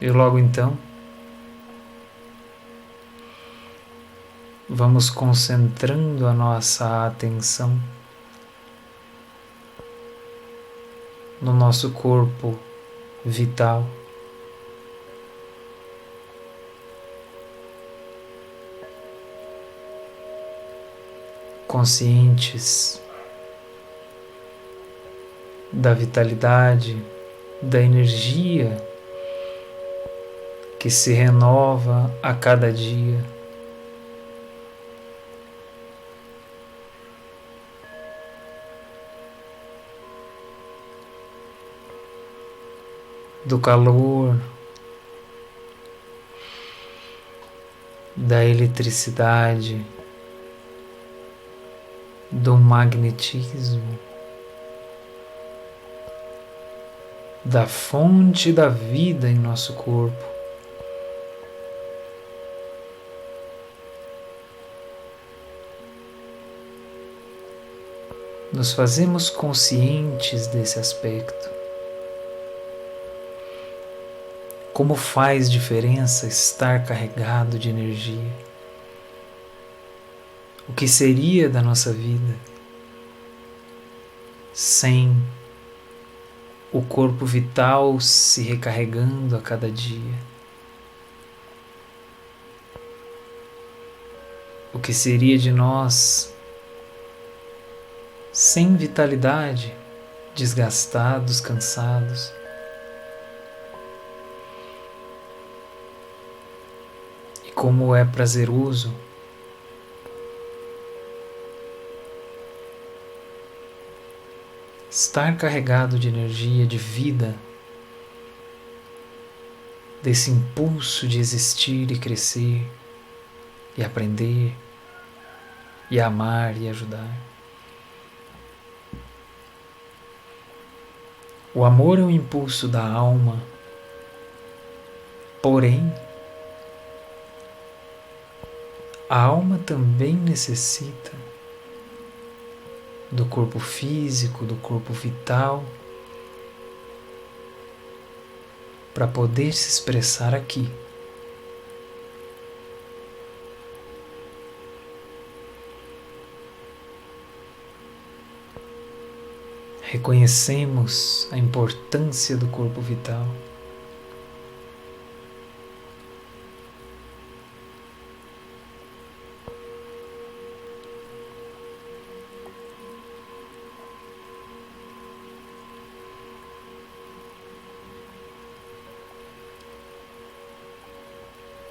E logo então, vamos concentrando a nossa atenção no nosso corpo vital. conscientes da vitalidade, da energia que se renova a cada dia. Do calor, da eletricidade, do magnetismo, da fonte da vida em nosso corpo. Nos fazemos conscientes desse aspecto. Como faz diferença estar carregado de energia? O que seria da nossa vida sem o corpo vital se recarregando a cada dia? O que seria de nós sem vitalidade, desgastados, cansados? E como é prazeroso estar carregado de energia, de vida, desse impulso de existir e crescer, e aprender, e amar e ajudar. O amor é um impulso da alma, porém, a alma também necessita do corpo físico, do corpo vital, para poder se expressar aqui. Reconhecemos a importância do corpo vital.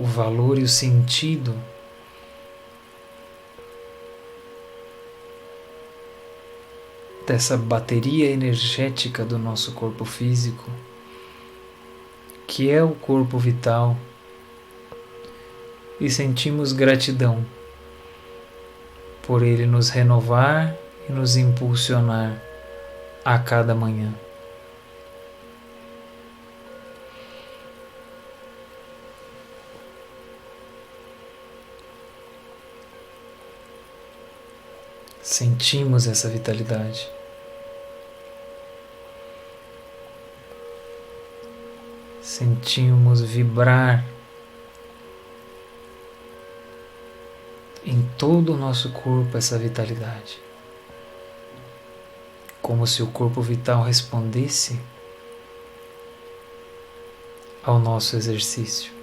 O valor e o sentido dessa bateria energética do nosso corpo físico, que é o corpo vital, e sentimos gratidão por ele nos renovar e nos impulsionar a cada manhã. Sentimos essa vitalidade. Sentimos vibrar em todo o nosso corpo essa vitalidade. Como se o corpo vital respondesse ao nosso exercício.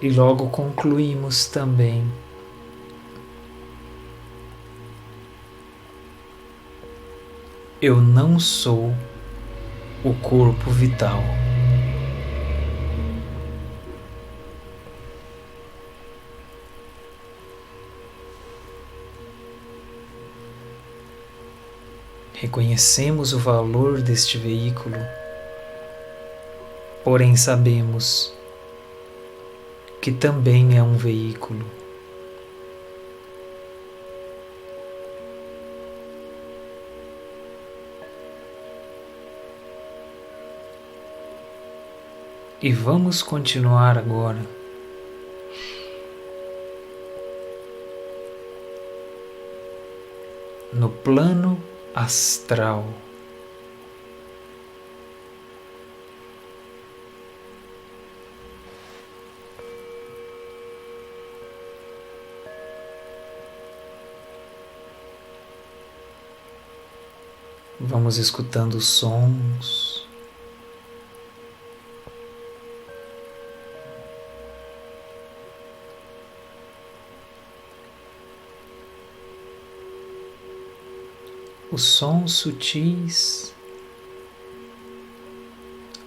E logo concluímos também eu não sou o corpo vital. Reconhecemos o valor deste veículo, porém sabemos que também é um veículo. E vamos continuar agora no plano astral. Vamos escutando os sons. Os sons sutis,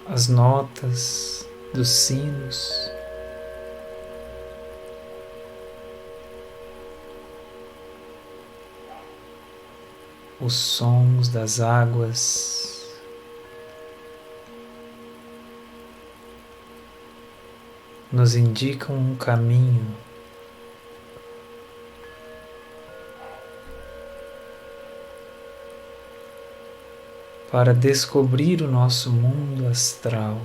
as notas dos sinos, os sons das águas, nos indicam um caminho para descobrir o nosso mundo astral.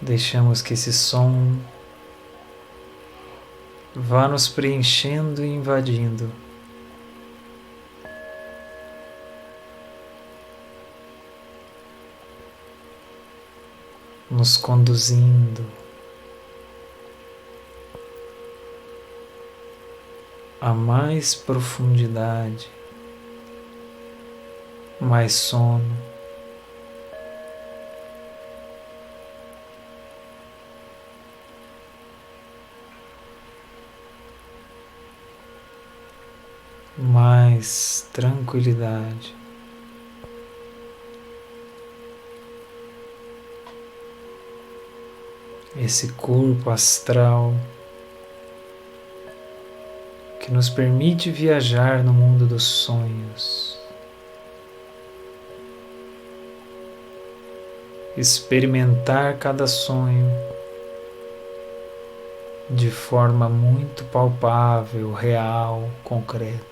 Deixamos que esse som vá nos preenchendo e invadindo, nos conduzindo a mais profundidade, mais sono, mais tranquilidade. Esse corpo astral que nos permite viajar no mundo dos sonhos, experimentar cada sonho de forma muito palpável, real, concreta,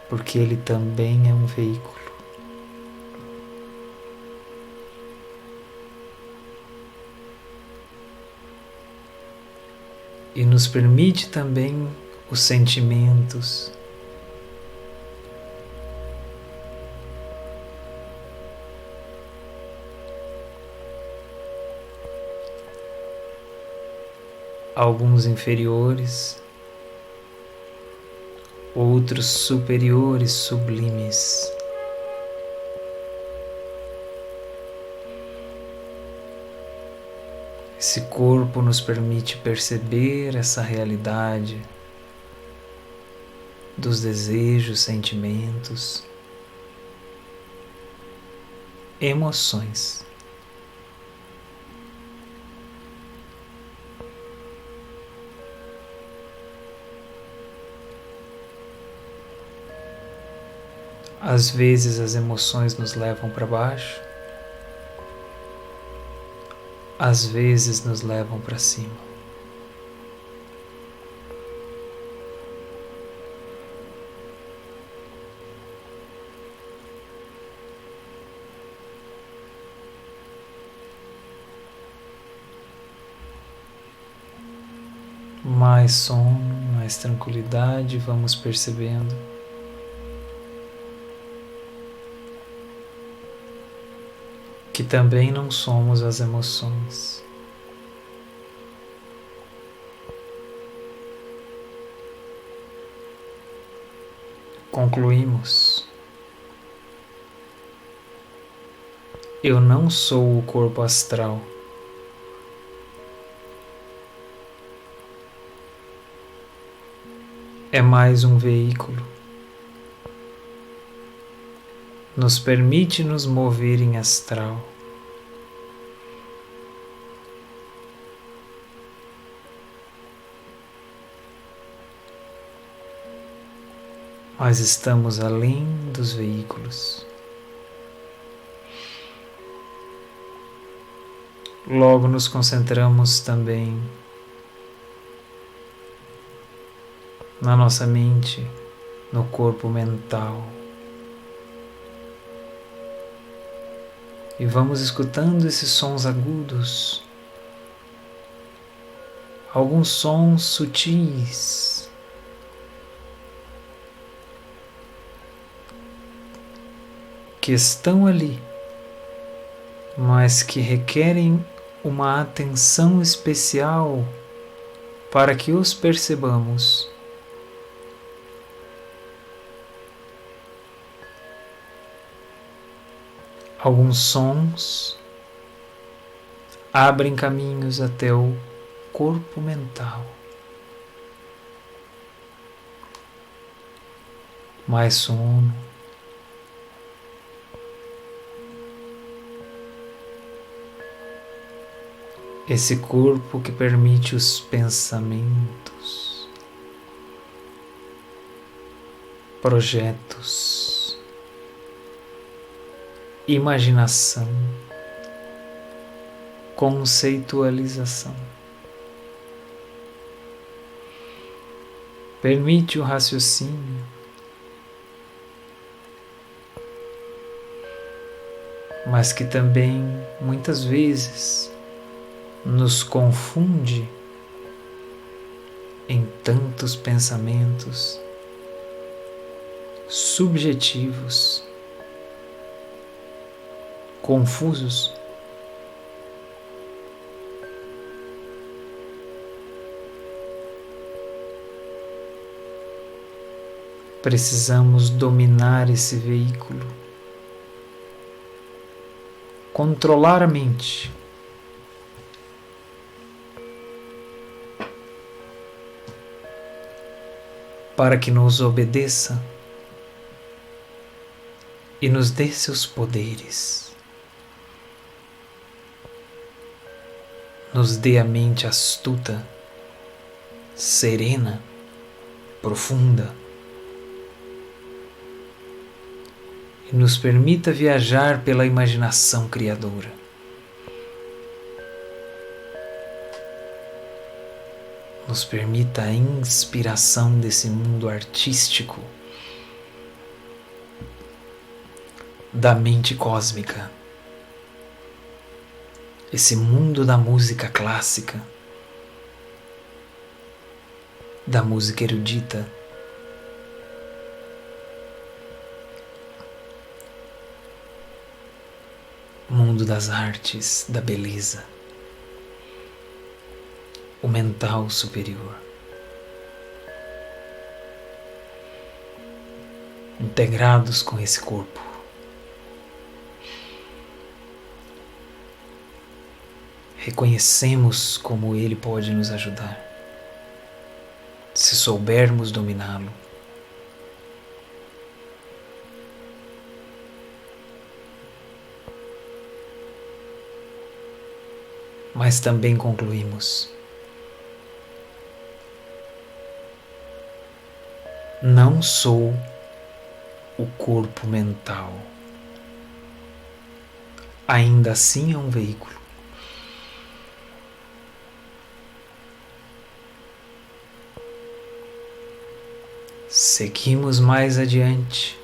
porque ele também é um veículo. E nos permite também os sentimentos, alguns inferiores, outros superiores, sublimes. Esse corpo nos permite perceber essa realidade dos desejos, sentimentos, emoções. Às vezes as emoções nos levam para baixo, às vezes nos levam para cima. Mais sono, mais tranquilidade, vamos percebendo que também não somos as emoções. Concluímos: eu não sou o corpo astral. É mais um veículo. Nos permite nos mover em astral. Mas estamos além dos veículos. Logo nos concentramos também na nossa mente, no corpo mental. E vamos escutando esses sons agudos, alguns sons sutis, que estão ali, mas que requerem uma atenção especial para que os percebamos. Alguns sons abrem caminhos até o corpo mental. Mais sono. Esse corpo que permite os pensamentos, projetos, imaginação, conceitualização. Permite o raciocínio, mas que também muitas vezes nos confunde em tantos pensamentos subjetivos, confusos. Precisamos dominar esse veículo, controlar a mente, para que nos obedeça e nos dê seus poderes. Nos dê a mente astuta, serena, profunda, e nos permita viajar pela imaginação criadora. Nos permita a inspiração desse mundo artístico, da mente cósmica, esse mundo da música clássica, da música erudita, mundo das artes, da beleza, o mental superior, integrados com esse corpo. Reconhecemos como ele pode nos ajudar, se soubermos dominá-lo. Mas também concluímos: não sou o corpo mental. Ainda assim é um veículo. Seguimos mais adiante.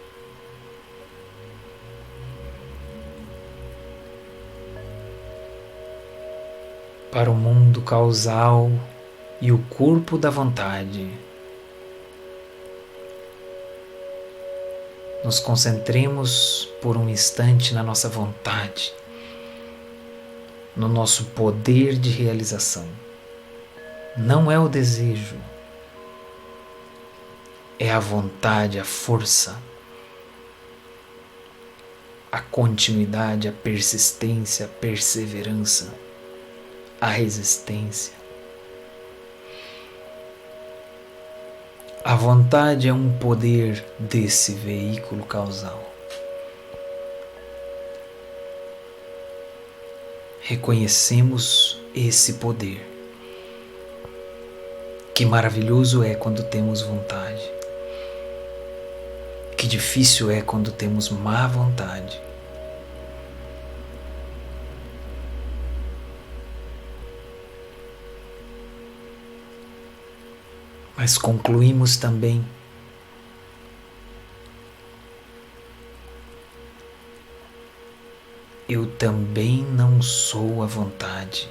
Para o mundo causal e o corpo da vontade. Nos concentremos por um instante na nossa vontade, no nosso poder de realização. Não é o desejo, é a vontade, a força, a continuidade, a persistência, a perseverança, a resistência. A vontade é um poder desse veículo causal. Reconhecemos esse poder. Que maravilhoso é quando temos vontade. Que difícil é quando temos má vontade. Mas concluímos também eu também não sou a vontade.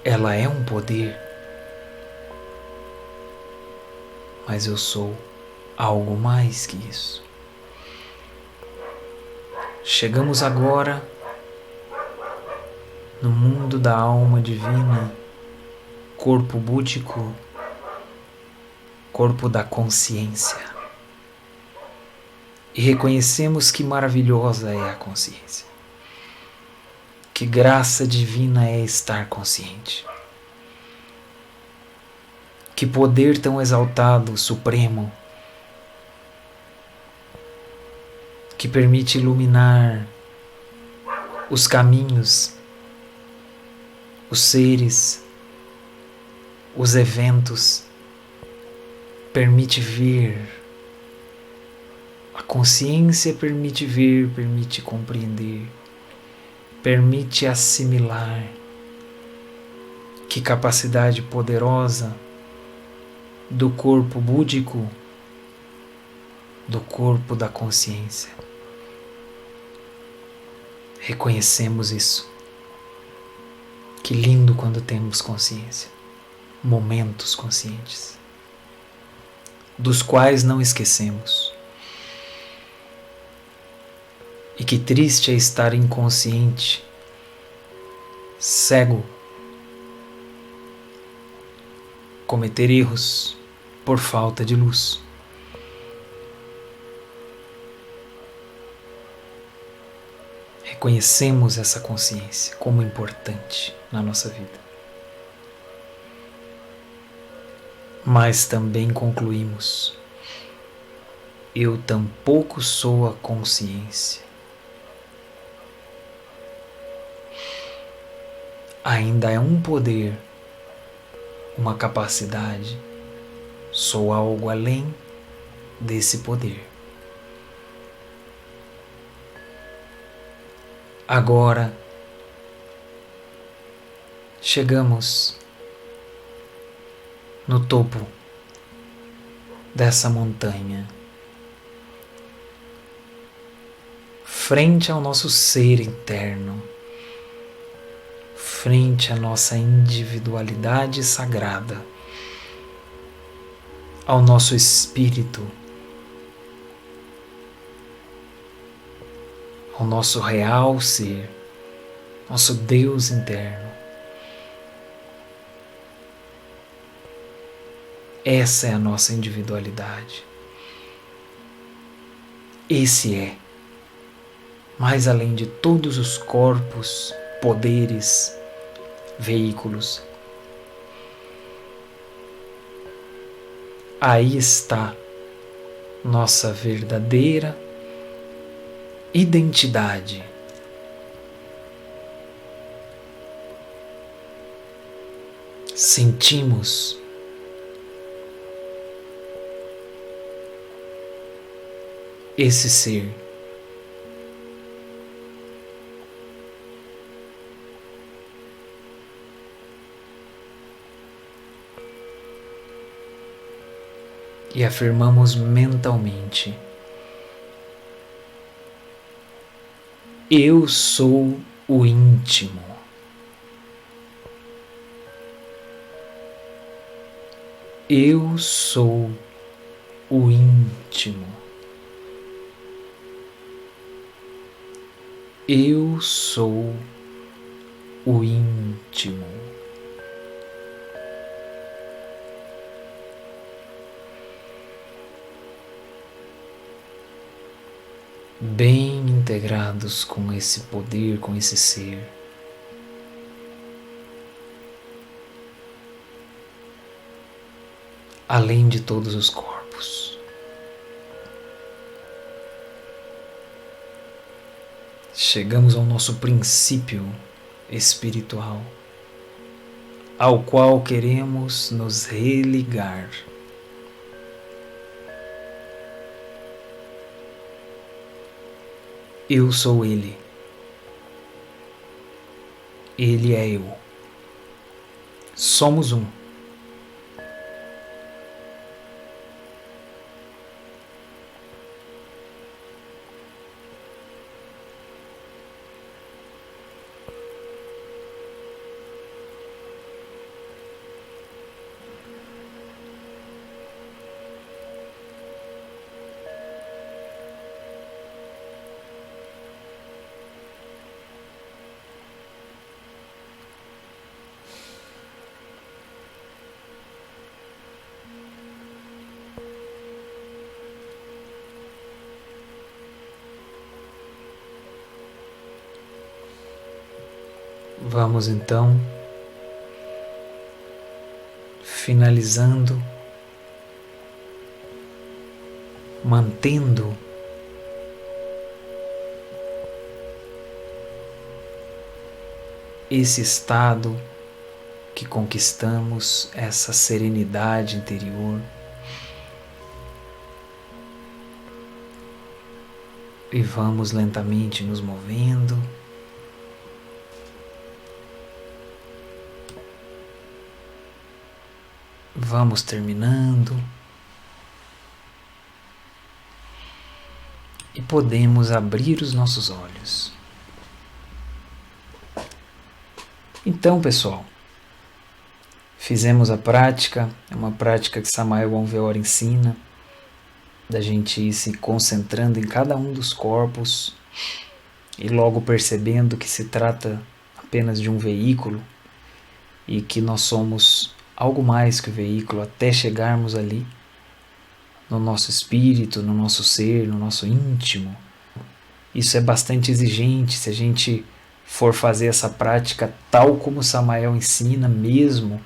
Ela é um poder, mas eu sou algo mais que isso. Chegamos agora no mundo da alma divina, corpo búdico, corpo da consciência. E reconhecemos que maravilhosa é a consciência. Que graça divina é estar consciente. Que poder tão exaltado, supremo, que permite iluminar os caminhos, os seres, os eventos, permite ver. A consciência permite ver, permite compreender, permite assimilar. Que capacidade poderosa do corpo búdico, do corpo da consciência. Reconhecemos isso. Que lindo quando temos consciência, momentos conscientes, dos quais não esquecemos. E que triste é estar inconsciente, cego, cometer erros por falta de luz. Reconhecemos essa consciência como importante na nossa vida. Mas também concluímos: eu tampouco sou a consciência. Ainda é um poder, uma capacidade, sou algo além desse poder. Agora chegamos no topo dessa montanha, frente ao nosso ser interno, frente à nossa individualidade sagrada, ao nosso espírito, ao nosso real ser, nosso Deus interno. Essa é a nossa individualidade. Esse é, mais além de todos os corpos, poderes, veículos. Aí está nossa verdadeira identidade. Sentimos esse ser. E afirmamos mentalmente: eu sou o íntimo. Eu sou o íntimo. Eu sou o íntimo. Bem integrados com esse poder, com esse ser. Além de todos os corpos. Chegamos ao nosso princípio espiritual, ao qual queremos nos religar. Eu sou Ele. Ele é eu. Somos um. Vamos então finalizando, mantendo esse estado que conquistamos, essa serenidade interior. E vamos lentamente nos movendo. Vamos terminando. E podemos abrir os nossos olhos. Então, pessoal, fizemos a prática, é uma prática que Samael Aun Weor ensina, da gente ir se concentrando em cada um dos corpos e logo percebendo que se trata apenas de um veículo e que nós somos algo mais que o veículo até chegarmos ali no nosso espírito, no nosso ser, no nosso íntimo. Isso é bastante exigente. Se a gente for fazer essa prática tal como Samael ensina mesmo,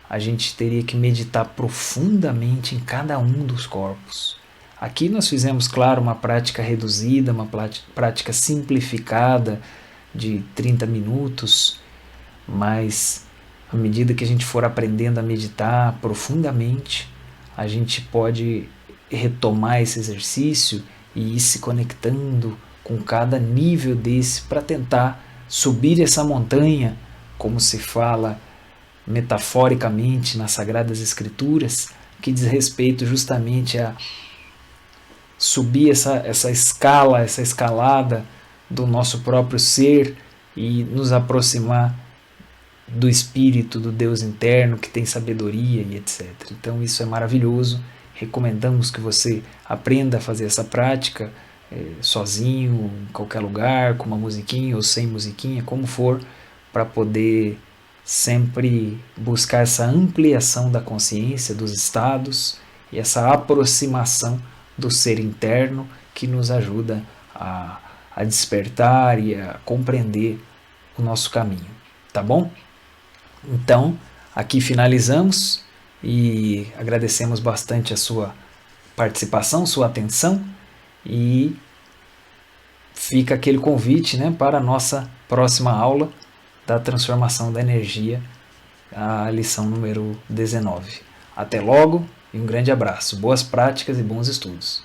a gente teria que meditar profundamente em cada um dos corpos. Aqui nós fizemos, claro, uma prática reduzida, uma prática simplificada de 30 minutos, mas à medida que a gente for aprendendo a meditar profundamente, a gente pode retomar esse exercício e ir se conectando com cada nível desse para tentar subir essa montanha, como se fala metaforicamente nas Sagradas Escrituras, que diz respeito justamente a subir essa escala, essa escalada do nosso próprio ser e nos aproximar do Espírito, do Deus interno que tem sabedoria e etc. Então isso é maravilhoso. Recomendamos que você aprenda a fazer essa prática sozinho, em qualquer lugar, com uma musiquinha ou sem musiquinha, como for, para poder sempre buscar essa ampliação da consciência, dos estados e essa aproximação do ser interno que nos ajuda a despertar e a compreender o nosso caminho, tá bom? Então, aqui finalizamos e agradecemos bastante a sua participação, sua atenção, e fica aquele convite, né, para a nossa próxima aula da transformação da energia, a lição número 19. Até logo e um grande abraço, boas práticas e bons estudos.